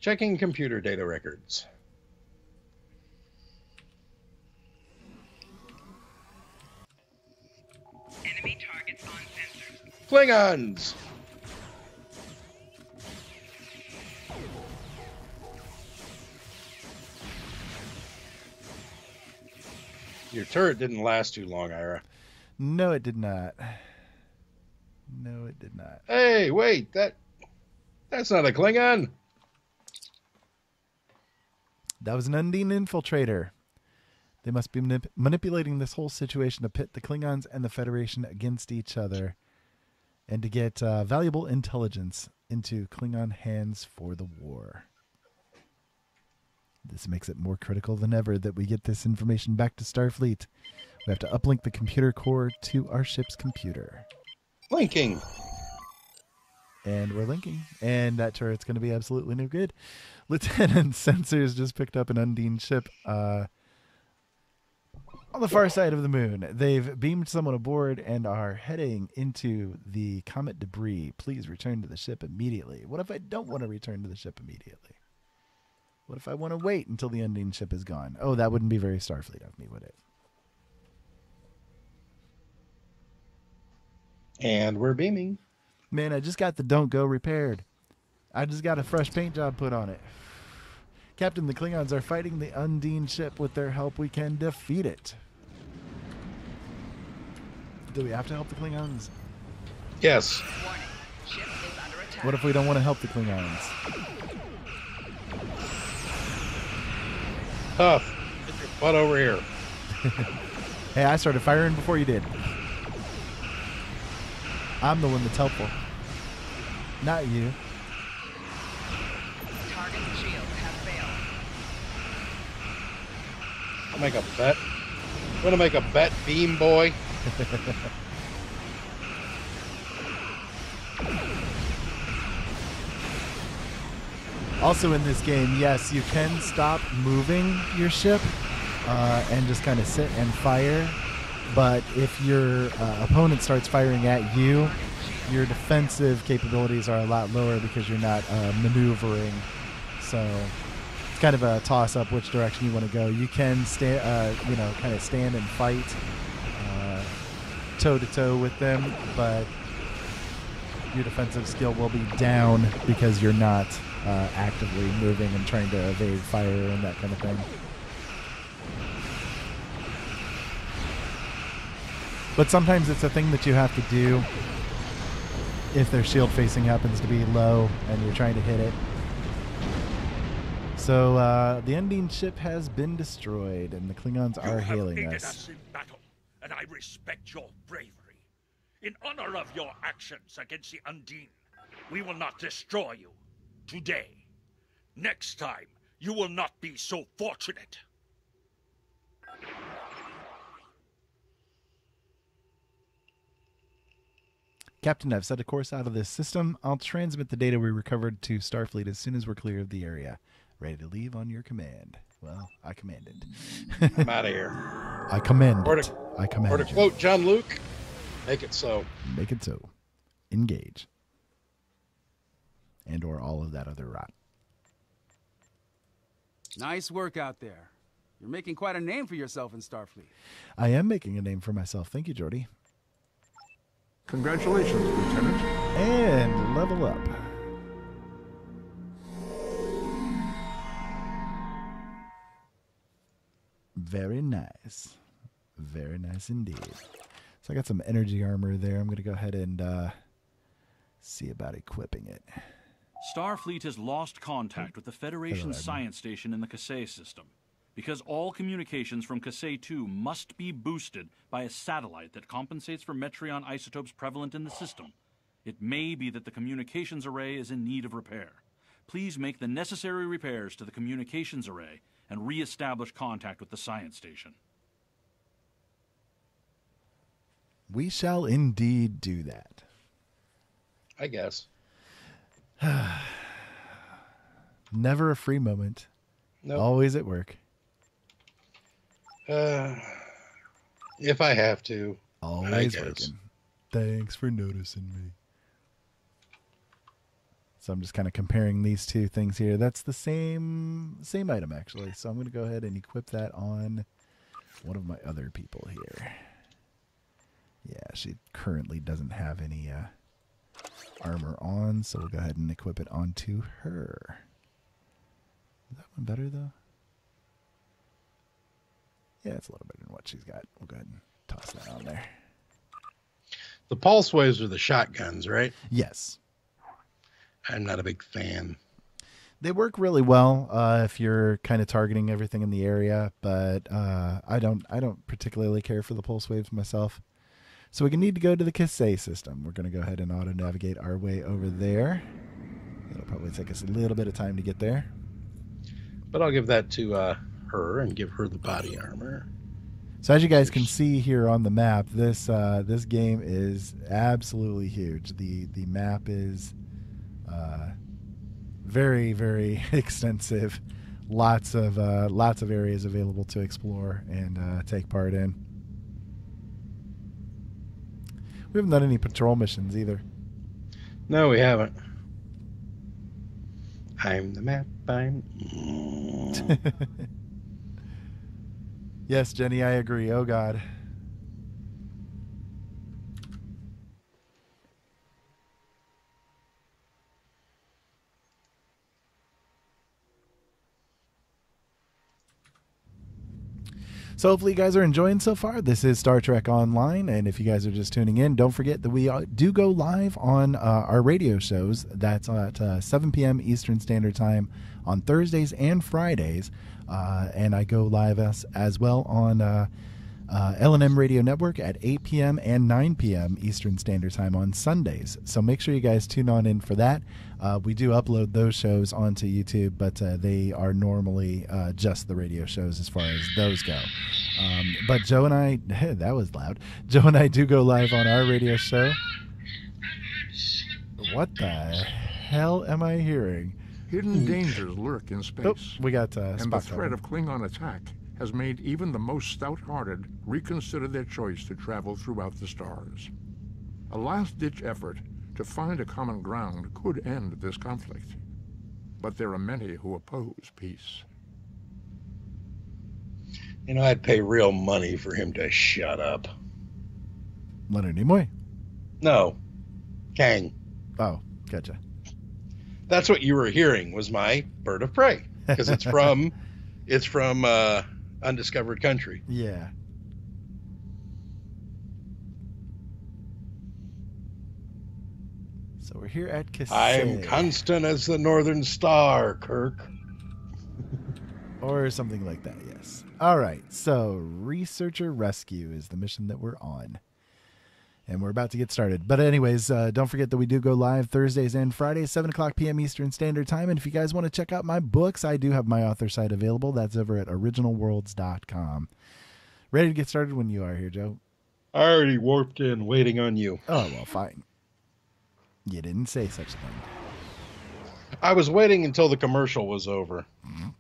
Checking computer data records. Enemy targets on sensors. Klingons! Your turret didn't last too long, Ira. No, it did not. No, it did not. Hey, wait, that's not a Klingon. That was an Undine infiltrator. They must be manipulating this whole situation to pit the Klingons and the Federation against each other and to get valuable intelligence into Klingon hands for the war. This makes it more critical than ever that we get this information back to Starfleet. We have to uplink the computer core to our ship's computer. Linking. And we're linking. And that turret's going to be absolutely no good. Lieutenant Sensors just picked up an Undine ship on the far side of the moon. They've beamed someone aboard and are heading into the comet debris. Please return to the ship immediately. What if I don't want to return to the ship immediately? What if I want to wait until the Undine ship is gone? Oh, that wouldn't be very Starfleet of me, would it? And we're beaming. Man, I just got the Dontgo repaired. I just got a fresh paint job put on it. Captain, the Klingons are fighting the Undine ship. With their help, we can defeat it. Do we have to help the Klingons? Yes. Warning. Ship is under attack. What if we don't want to help the Klingons? Tough. Get your butt over here. Hey, I started firing before you did. I'm the one that's helpful. Not you. Target's shield has failed. I'll make a bet. I'm gonna make a bet, beam boy. Also in this game, yes, you can stop moving your ship and just kind of sit and fire. But if your opponent starts firing at you, your defensive capabilities are a lot lower because you're not maneuvering. So it's kind of a toss-up which direction you want to go. You can kind of stand and fight toe-to-toe with them, but your defensive skill will be down because you're not actively moving and trying to evade fire and that kind of thing. But sometimes it's a thing that you have to do if their shield facing happens to be low and you're trying to hit it. So the ending ship has been destroyed and the Klingons are hailing us. In battle, and I respect your bravery. In honor of your actions against the Undine, we will not destroy you today. Next time, you will not be so fortunate. Captain, I've set a course out of this system. I'll transmit the data we recovered to Starfleet as soon as we're clear of the area. Ready to leave on your command. Well, I commanded. I'm out of here. I commend Or it. I command Or to you. quote John Luke, make it so. Make it so. Engage. And or all of that other rot. Nice work out there. You're making quite a name for yourself in Starfleet. I am making a name for myself. Thank you, Geordi. Congratulations, Lieutenant. And level up. Very nice. Very nice indeed. So I got some energy armor there. I'm going to go ahead and see about equipping it. Starfleet has lost contact with the Federation science station in the Kasei system. Because all communications from Kasei 2 must be boosted by a satellite that compensates for Metreon isotopes prevalent in the system, it may be that the communications array is in need of repair. Please make the necessary repairs to the communications array and re-establish contact with the science station. We shall indeed do that. I guess. Never a free moment. Nope. Always at work. If I have to. Always working. Thanks for noticing me. So I'm just kind of comparing these two things here. That's the same item, actually. So I'm going to go ahead and equip that on one of my other people here. Yeah, she currently doesn't have any armor on, so we'll go ahead and equip it onto her. Is that one better, though? Yeah, it's a little better than what she's got. We'll go ahead and toss that on there. The pulse waves are the shotguns, right? Yes. I'm not a big fan. They work really well if you're kind of targeting everything in the area, but I don't particularly care for the pulse waves myself. So we need to go to the Kasei system. We're going to go ahead and auto-navigate our way over there. It'll probably take us a little bit of time to get there. But I'll give that to her and give her the body armor. So as you guys can see here on the map, this game is absolutely huge. The map is very, very extensive. Lots of areas available to explore and take part in. We haven't done any patrol missions either. No, we haven't. I'm the map. Yes, Jenny, I agree. Oh, God. So hopefully you guys are enjoying so far. This is Star Trek Online, and if you guys are just tuning in, don't forget that we do go live on our radio shows. That's at 7 p.m. Eastern Standard Time on Thursdays and Fridays, and I go live as well on LNM Radio Network at 8 p.m. and 9 p.m. Eastern Standard Time on Sundays. So make sure you guys tune on in for that. We do upload those shows onto YouTube, but they are normally just the radio shows as far as those go. But Joe and I, that was loud. Joe and I do go live on our radio show. What the hell am I hearing? Hidden dangers lurk in space. Oh, we got and Spock the threat talking. of Klingon attack has made even the most stout-hearted reconsider their choice to travel throughout the stars. A last-ditch effort to find a common ground could end this conflict. But there are many who oppose peace. You know, I'd pay real money for him to shut up. Leonard Nimoy? No. Kang. Oh, gotcha. That's what you were hearing was my bird of prey. Because it's from Undiscovered Country. Yeah. So we're here at Kasey. I am constant as the Northern Star, Kirk. Or something like that, yes. All right, so Researcher Rescue is the mission that we're on. And we're about to get started. But anyways, don't forget that we do go live Thursdays and Fridays, 7 o'clock p.m. Eastern Standard Time. And if you guys want to check out my books, I do have my author site available. That's over at originalworlds.com. Ready to get started when you are here, Joe? I already warped in, waiting on you. Oh, well, fine. You didn't say such a thing. I was waiting until the commercial was over. Mm-hmm.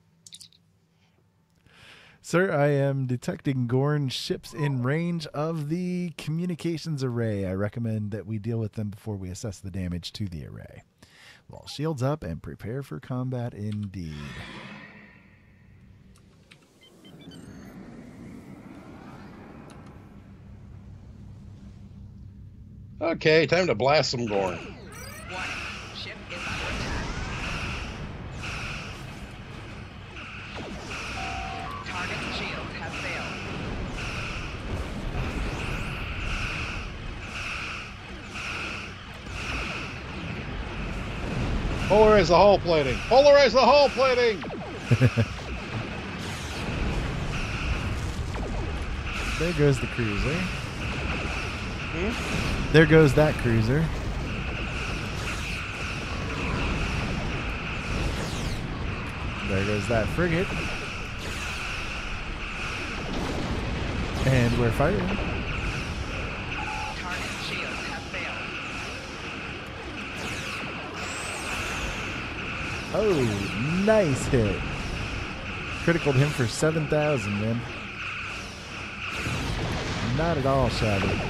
Sir, I am detecting Gorn ships in range of the communications array. I recommend that we deal with them before we assess the damage to the array. Well, shields up and prepare for combat indeed. Okay, time to blast some Gorn. Ship is under attack. Target's shield has failed. Polarize the hull plating. Polarize the hull plating. There goes the cruiser. There goes that cruiser. There goes that frigate. And we're firing. Target's shield has failed. Oh, nice hit. Criticaled him for 7,000, man. Not at all shabby.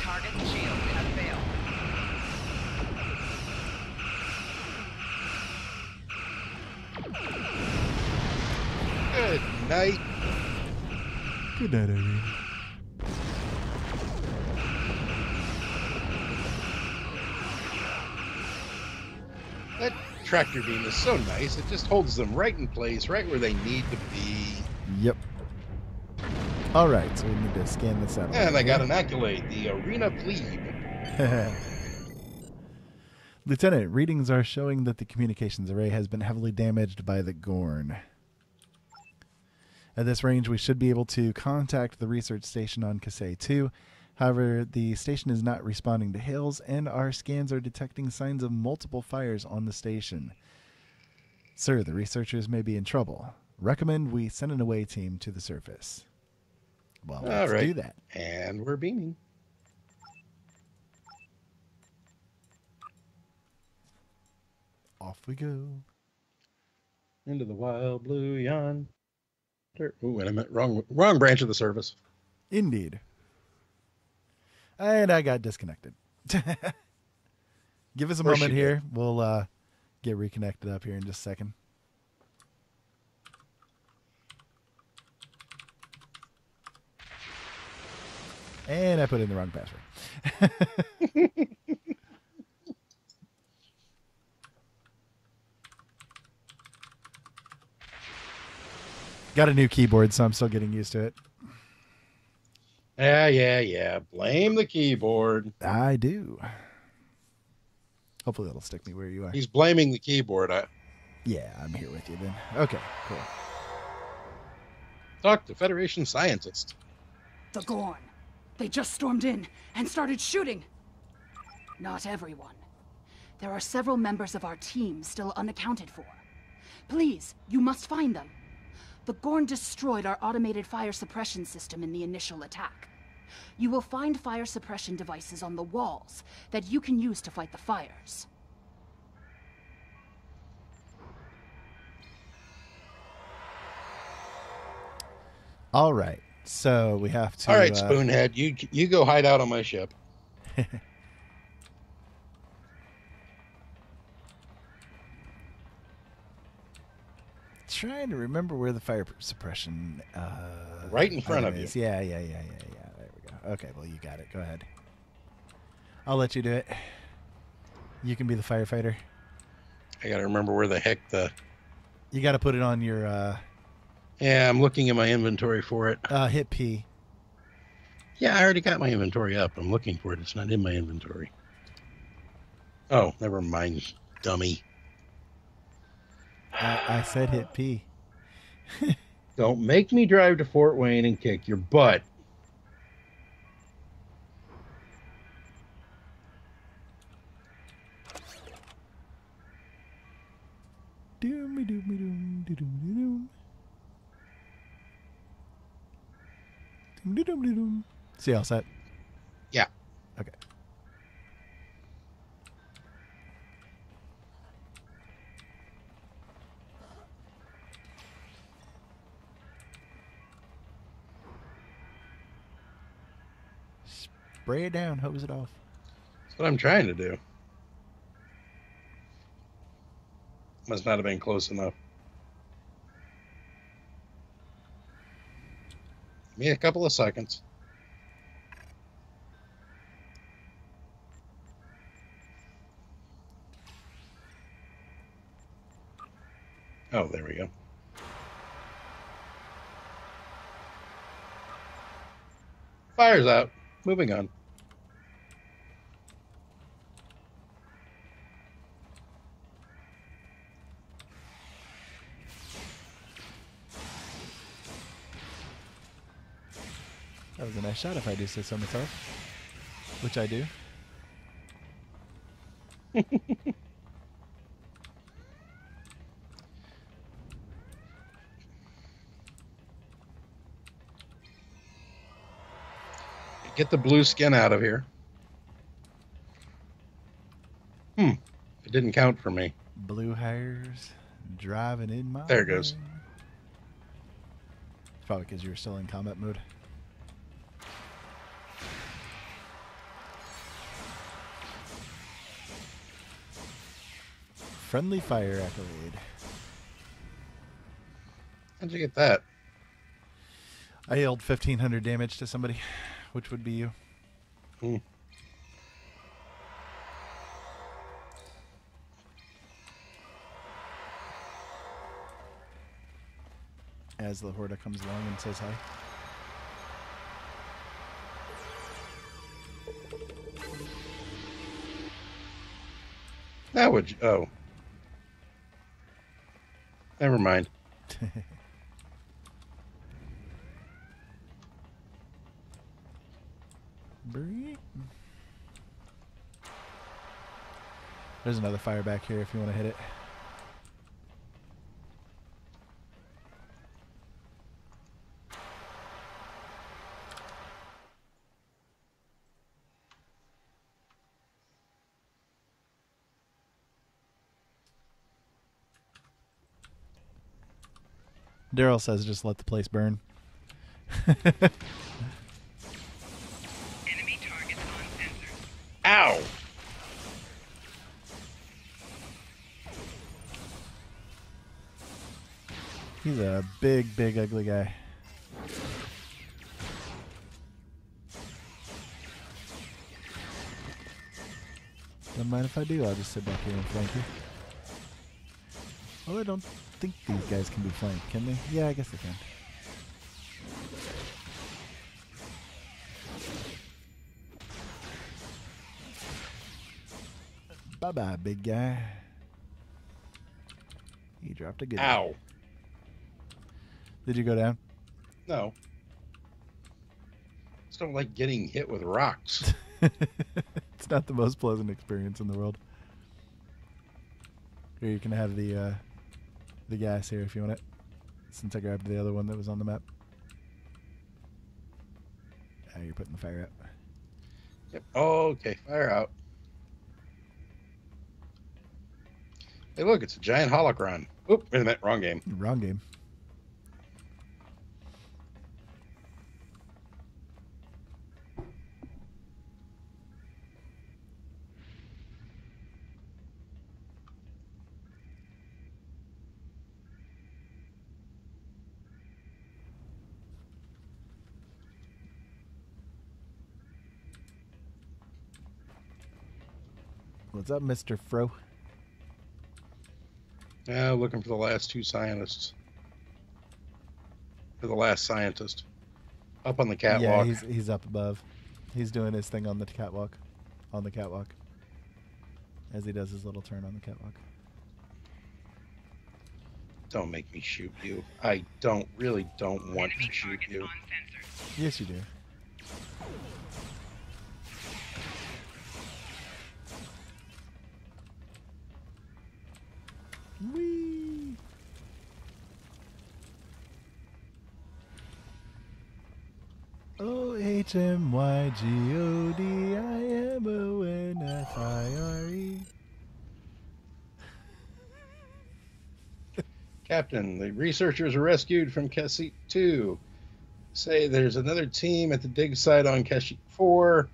Target's shield has failed. Good night. Good night, Irene. That tractor beam is so nice. It just holds them right in place, right where they need to be. Yep. All right, so we need to scan this out. And I got an accolade, the Arena Plebe. Lieutenant, readings are showing that the communications array has been heavily damaged by the Gorn. At this range, we should be able to contact the research station on Kasey 2. However, the station is not responding to hails, and our scans are detecting signs of multiple fires on the station. Sir, the researchers may be in trouble. Recommend we send an away team to the surface. Well, let's do that. And we're beaming. Off we go. Into the wild blue yonder. Ooh, wait a minute. Wrong branch of the service. Indeed. And I got disconnected. Give us a moment here. We'll get reconnected up here in just a second. And I put in the wrong password. Got a new keyboard, so I'm still getting used to it. Yeah. Blame the keyboard. I do. Hopefully that'll stick me where you are. He's blaming the keyboard. Yeah, I'm here with you then. Okay, cool. Talk to Federation scientist. The Gorn. They just stormed in and started shooting. Not everyone. There are several members of our team still unaccounted for. Please, you must find them. The Gorn destroyed our automated fire suppression system in the initial attack. you will find fire suppression devices on the walls that you can use to fight the fires. All right. So we have to... All right, Spoonhead, you go hide out on my ship. Trying to remember where the fire suppression... right in front of you. Yeah. There we go. Okay, well, you got it. Go ahead. I'll let you do it. You can be the firefighter. I got to remember where the heck the... You got to put it on your... Yeah, I'm looking in my inventory for it. Hit P. Yeah, I already got my inventory up. I'm looking for it. It's not in my inventory. Oh, never mind, dummy. I said hit P. Don't make me drive to Fort Wayne and kick your butt. See all set? Yeah. Okay. Spray it down, hose it off. That's what I'm trying to do. Must not have been close enough. Give me a couple of seconds. Oh, there we go. Fire's out. Moving on. That was a nice shot if I do say so myself. Which I do. Get the blue skin out of here. It didn't count for me. Blue hairs driving in my... There it goes. It's probably because you were still in combat mode. Friendly fire accolade. How'd you get that? I yelled 1,500 damage to somebody, which would be you. As the Horda comes along and says hi. That would... Oh. Never mind. There's another fire back here if you want to hit it. Daryl says just let the place burn. Enemy targets on sensors. Ow! He's a big, ugly guy. Don't mind if I do. I'll just sit back here and flank you. Well, I don't think these guys can be flanked, can they? Yeah, I guess they can. Bye-bye, big guy. He dropped a good one. Ow. Did you go down? No. Just don't like getting hit with rocks. It's not the most pleasant experience in the world. Here, you can have the gas here if you want it. Since I grabbed the other one that was on the map. Now you're putting the fire out. Yep. Oh, okay. Fire out. Hey, look, it's a giant holocron. Oop, wait a minute, wrong game. Wrong game. What's up, Mr. Fro? Yeah, looking for the last two scientists. For the last scientist. Up on the catwalk. Yeah, he's up above. He's doing his thing on the catwalk. On the catwalk. As he does his little turn on the catwalk. Don't make me shoot you. I really don't want to shoot you. Yes, you do. Whee! OHMYGODIMONFIRE. Captain, the researchers are rescued from Kashyyyk 2. Say there's another team at the dig site on Kashyyyk 4.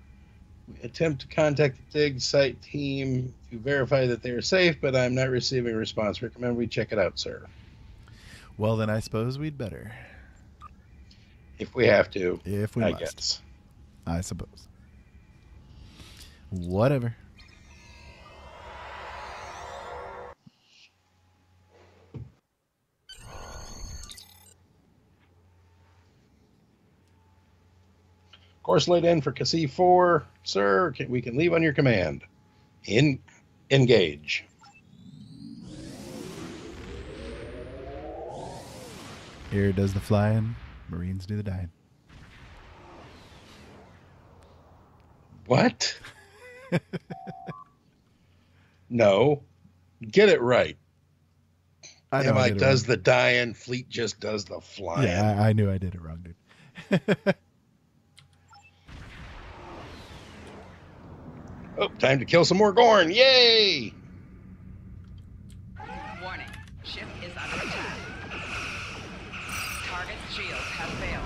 We attempt to contact the dig site team to verify that they are safe, but I'm not receiving a response. Recommend we check it out, sir. Well, then I suppose we'd better. If we have to. If we must. Guess. I suppose. Whatever. Course laid in for Kashyyyk 4. Sir, we can leave on your command. Engage. Here does the flying. Marines do the dying. What? No. Get it right. I know MI does the dying. Fleet just does the flying. Yeah, I knew I did it wrong, dude. Oh, time to kill some more Gorn. Yay! Warning. Ship is under attack. Target's shields have failed.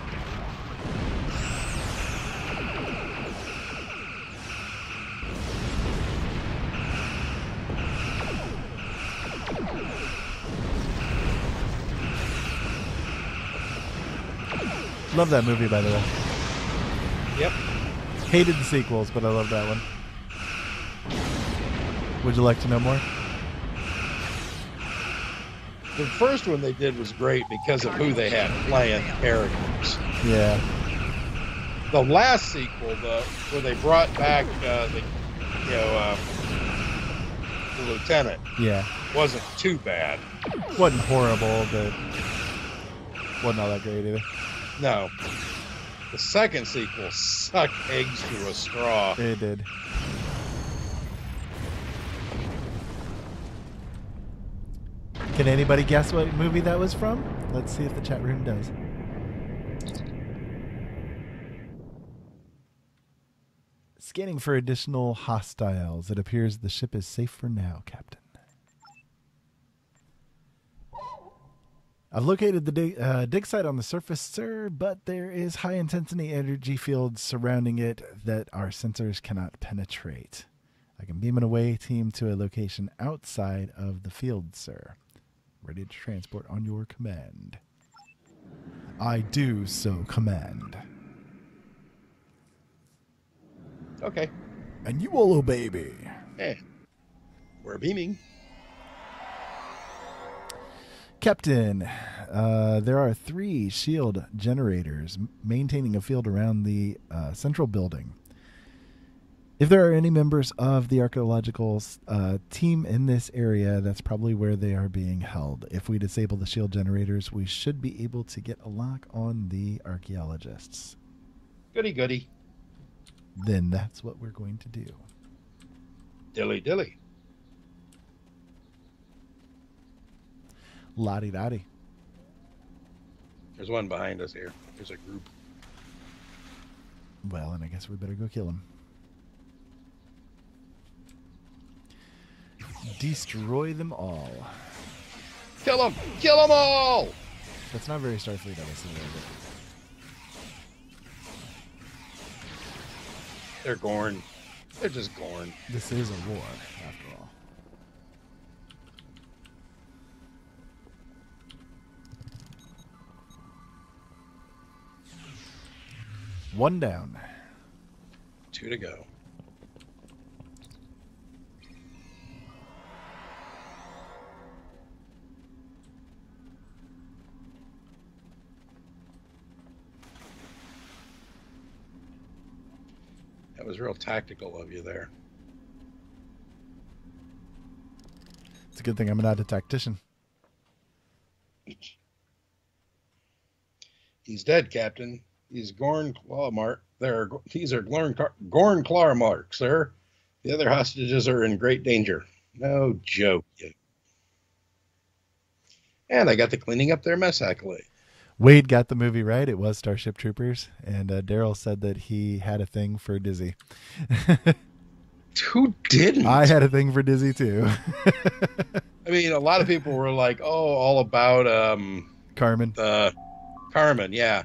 Love that movie, by the way. Yep. Hated the sequels, but I love that one. Would you like to know more? The first one they did was great because of who they had playing characters. Yeah. The last sequel, where they brought back the lieutenant, Yeah. wasn't too bad. Wasn't horrible, but wasn't all that great either. No. The second sequel sucked eggs through a straw. It did. Can anybody guess what movie that was from? Let's see if the chat room does. Scanning for additional hostiles. It appears the ship is safe for now, Captain. I've located the dig site on the surface, sir, but there is high-intensity energy fields surrounding it that our sensors cannot penetrate. I can beam an away team to a location outside of the field, sir. Ready to transport on your command. I do so command. Okay. And you will obey me. Hey, we're beaming. Captain, there are 3 shield generators maintaining a field around the central building. If there are any members of the archaeological team in this area, that's probably where they are being held. If we disable the shield generators, we should be able to get a lock on the archaeologists. Goody, goody. Then that's what we're going to do. Dilly, dilly. Lottie-dottie. There's one behind us here. There's a group. Well, and I guess we better go kill him. Destroy them all. Kill them! Kill them all! That's not very Starfleet of us, is it? They're Gorn. They're just Gorn. This is a war, after all. One down. 2 to go. That was real tactical of you there. It's a good thing I'm not a tactician. He's dead, Captain. He's Gorn claw mark. These are Gorn claw marks, sir. The other hostages are in great danger. No joke. And I got the cleaning up their mess accolade. Wade got the movie right. It was Starship Troopers, and Daryl said that he had a thing for Dizzy. Who didn't? I had a thing for Dizzy too. I mean, a lot of people were like, "Oh, all about Carmen." Carmen, yeah,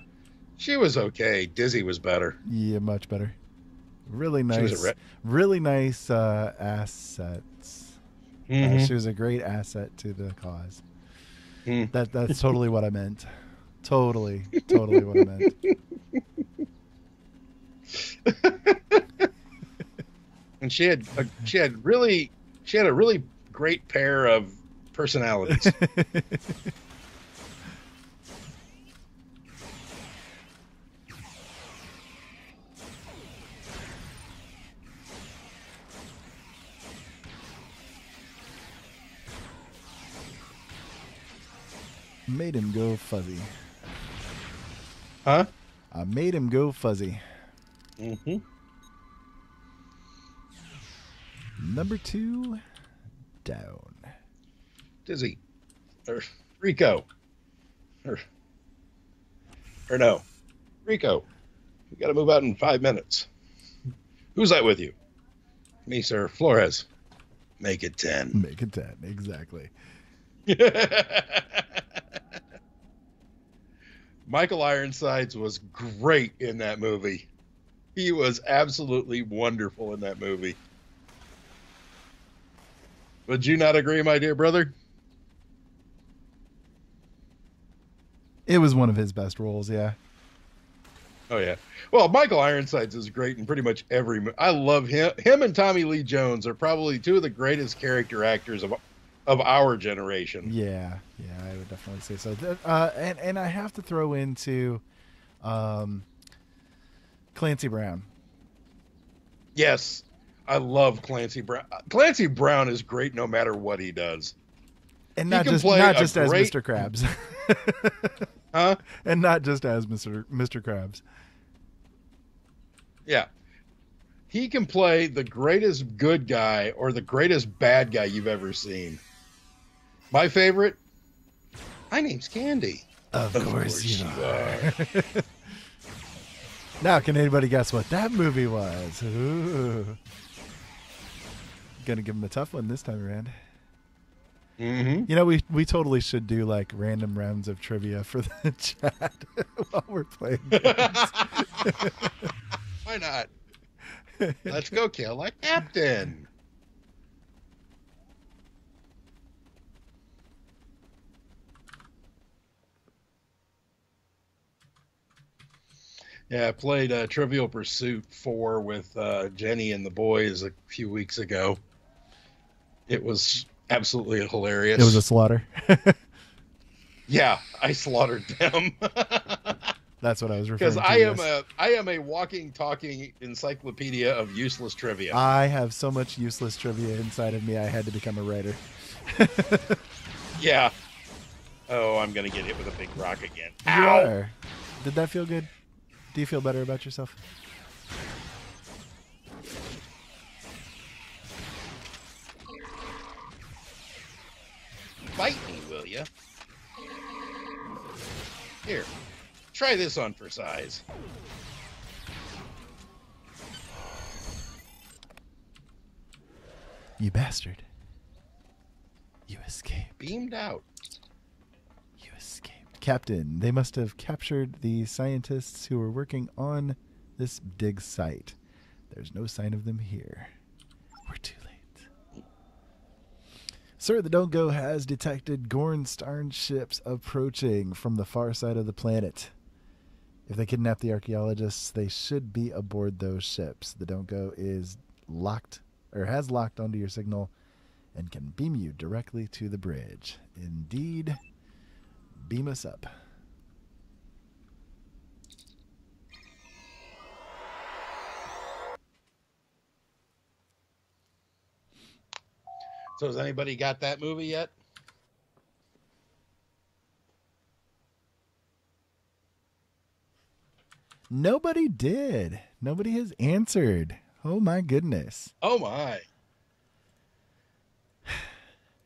she was okay. Dizzy was better. Yeah, much better. Really nice. Really nice assets. Mm-hmm. She was a great asset to the cause. That's totally what I meant. Totally what I meant. And she had a really great pair of personalities. Made him go fuzzy. Huh? I made him go fuzzy. Mm-hmm. Number 2 down. Dizzy. Or Rico. Or no. Rico. We got to move out in 5 minutes. Who's that with you? Me, sir. Flores. Make it 10. Make it 10. Exactly. Michael Ironsides was great in that movie. He was absolutely wonderful in that movie. Would you not agree, my dear brother? It was one of his best roles, yeah. Oh, yeah. Well, Michael Ironsides is great in pretty much every movie. I love him. Him and Tommy Lee Jones are probably two of the greatest character actors of our generation. Yeah, I would definitely say so. And I have to throw into Clancy Brown. Yes, I love Clancy Brown. Clancy Brown is great no matter what he does. And not just as Mr. Krabs. Huh? And not just as Mr. Krabs. Yeah. He can play the greatest good guy or the greatest bad guy you've ever seen. My favorite, my name's Candy. Of course you are. Now, can anybody guess what that movie was? Ooh. Gonna give him a tough one this time around. Mm-hmm. You know, we totally should do like random rounds of trivia for the chat while we're playing games. Why not? Let's go kill a captain. Yeah, I played Trivial Pursuit 4 with Jenny and the boys a few weeks ago. It was absolutely hilarious. It was a slaughter. Yeah, I slaughtered them. That's what I was referring to. Because I am a walking, talking encyclopedia of useless trivia. I have so much useless trivia inside of me, I had to become a writer. Yeah. Oh, I'm going to get hit with a big rock again. You Ow! are. Did that feel good? Do you feel better about yourself? Bite me, will ya? Here, try this on for size. You bastard. You escaped. Beamed out. You escaped. Captain, they must have captured the scientists who were working on this dig site. There's no sign of them here. We're too late. Sir, the Dontgo has detected Gorn starships approaching from the far side of the planet. If they kidnap the archaeologists, they should be aboard those ships. The Dontgo is locked, or has locked onto your signal, and can beam you directly to the bridge. Indeed, beam us up. So has anybody got that movie yet? Nobody did. Nobody has answered. Oh my goodness. Oh my.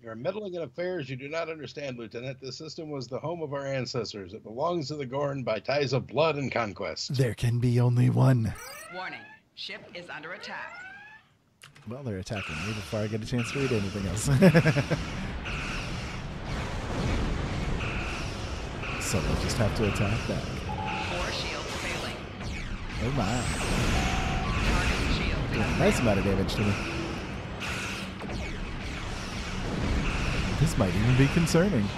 You're meddling in affairs you do not understand, Lieutenant. This system was the home of our ancestors. It belongs to the Gorn by ties of blood and conquest. There can be only one. Warning. Ship is under attack. Well, they're attacking me before I get a chance to read anything else. So we'll just have to attack back. 4 shields failing. Oh my. Target shield has Nice failed. amount of damage to me. This might even be concerning.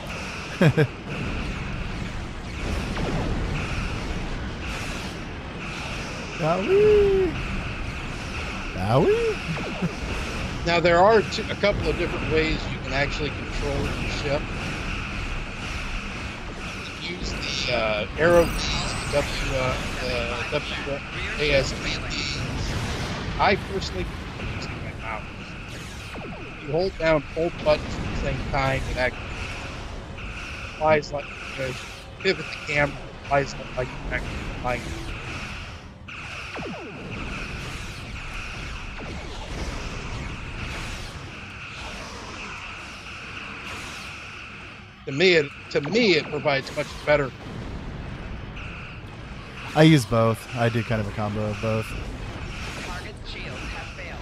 Owie! Owie! Now, there are a couple of different ways you can actually control the ship. Use the arrow keys, WASD. I personally use my mouse. You hold down both buttons at the same time, it actually flies like pivot the camera, flies like actually flying. To me, it provides much better. I use both. I do kind of a combo of both. Target's shields have failed.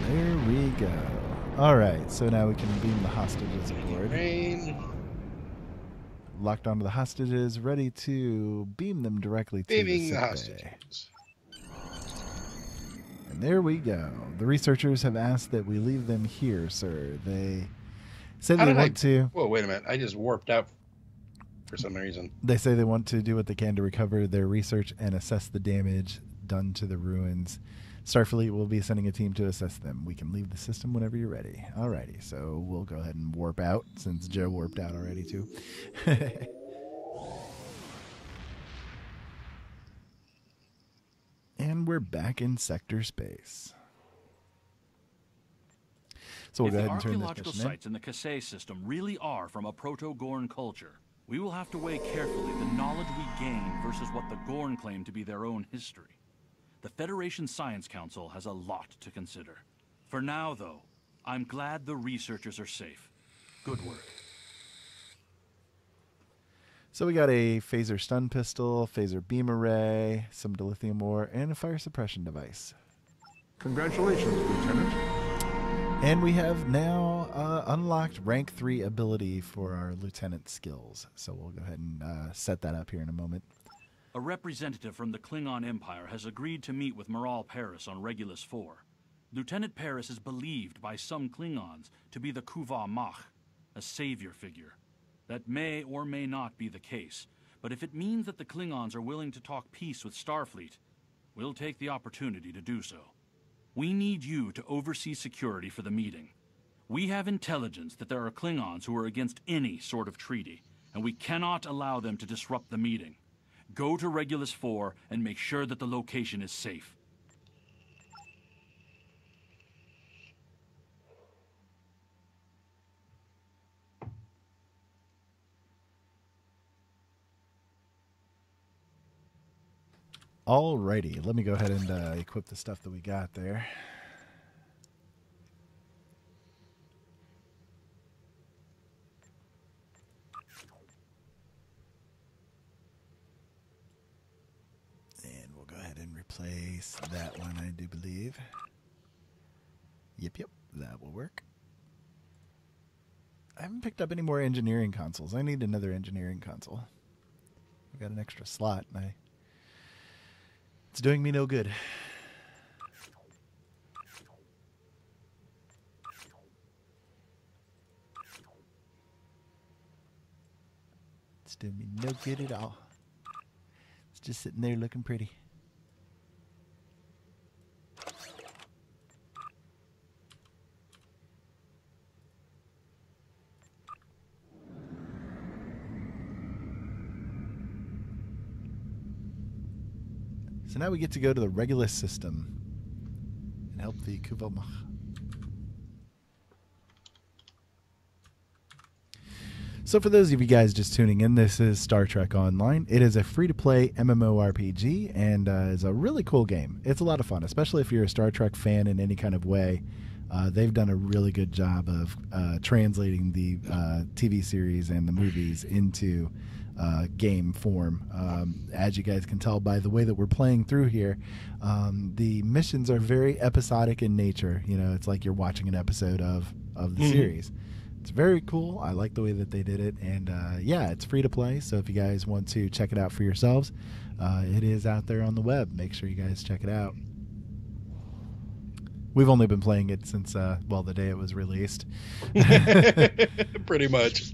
There we go. All right, so now we can beam the hostages aboard. Locked onto the hostages, ready to beam them directly to Beaming the the sick bay. hostages. And there we go. The researchers have asked that we leave them here, sir. They say they want to. Whoa, wait a minute. I just warped out for some reason. They say they want to do what they can to recover their research and assess the damage done to the ruins. Starfleet will be sending a team to assess them. We can leave the system whenever you're ready. Alrighty, so we'll go ahead and warp out since Joe warped out already too. And we're back in sector space. So we'll go ahead and turn this archaeological mission in. sites in the Kasei system really are from a proto-Gorn culture, we will have to weigh carefully the knowledge we gain versus what the Gorn claim to be their own history. The Federation Science Council has a lot to consider. For now, though, I'm glad the researchers are safe. Good work. So we got a phaser stun pistol, phaser beam array, some dilithium ore, and a fire suppression device. Congratulations, Lieutenant. And we have now unlocked rank 3 ability for our lieutenant skills. So we'll go ahead and set that up here in a moment. A representative from the Klingon Empire has agreed to meet with Moral Paris on Regulus 4. Lieutenant Paris is believed by some Klingons to be the Kuva Mach, a savior figure. That may or may not be the case, but if it means that the Klingons are willing to talk peace with Starfleet, we'll take the opportunity to do so. We need you to oversee security for the meeting. We have intelligence that there are Klingons who are against any sort of treaty, and we cannot allow them to disrupt the meeting. Go to Regulus 4 and make sure that the location is safe. Alrighty, let me go ahead and equip the stuff that we got there. And we'll go ahead and replace that one, I do believe. Yep, that will work. I haven't picked up any more engineering consoles. I need another engineering console. I've got an extra slot, and it's doing me no good. It's doing me no good at all. It's just sitting there looking pretty. So now we get to go to the Regulus system and help the Kuvomach. So for those of you guys just tuning in, this is Star Trek Online. It is a free-to-play MMORPG, and is a really cool game. It's a lot of fun, especially if you're a Star Trek fan in any kind of way. They've done a really good job of translating the TV series and the movies into game form. As you guys can tell by the way that we're playing through here, the missions are very episodic in nature. You know, it's like you're watching an episode of the series. It's very cool. I like the way that they did it, and yeah, it's free to play, so if you guys want to check it out for yourselves, it is out there on the web. Make sure you guys check it out. We've only been playing it since, well, the day it was released. Pretty much.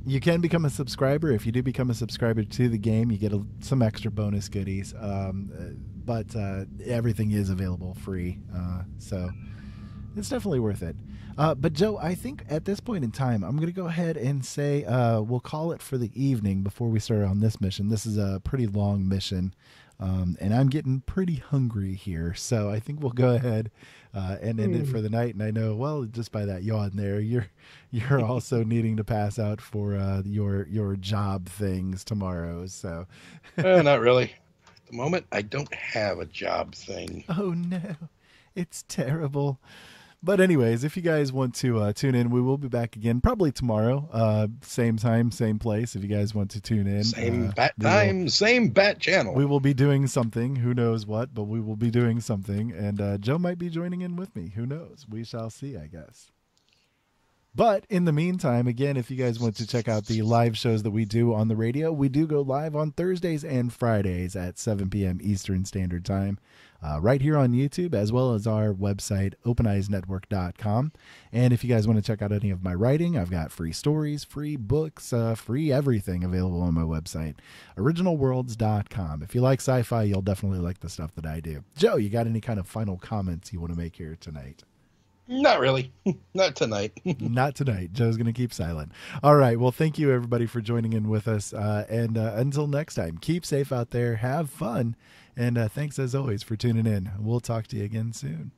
You can become a subscriber. If you do become a subscriber to the game, you get some extra bonus goodies. But everything is available free, so it's definitely worth it. But Joe, I think at this point in time, I'm going to go ahead and say we'll call it for the evening before we start on this mission. This is a pretty long mission, and I'm getting pretty hungry here. So I think we'll go ahead and end it for the night. And I know, well, just by that yawn there, you're also needing to pass out for your job things tomorrow. So not really. At the moment, I don't have a job thing. Oh no, it's terrible. But anyways, if you guys want to tune in, we will be back again probably tomorrow. Same time, same place. If you guys want to tune in. Same bat time, same bat channel. We will be doing something. Who knows what, but we will be doing something. And Joe might be joining in with me. Who knows? We shall see, I guess. But in the meantime, again, if you guys want to check out the live shows that we do on the radio, we do go live on Thursdays and Fridays at 7 p.m. Eastern Standard Time. Right here on YouTube, as well as our website, openeyesnetwork.com. And if you guys want to check out any of my writing, I've got free stories, free books, free everything available on my website, originalworlds.com. If you like sci-fi, you'll definitely like the stuff that I do. Joe, you got any kind of final comments you want to make here tonight? Not really. Not tonight. Not tonight. Joe's going to keep silent. All right. Well, thank you, everybody, for joining in with us. And until next time, keep safe out there. Have fun. And thanks, as always, for tuning in. We'll talk to you again soon.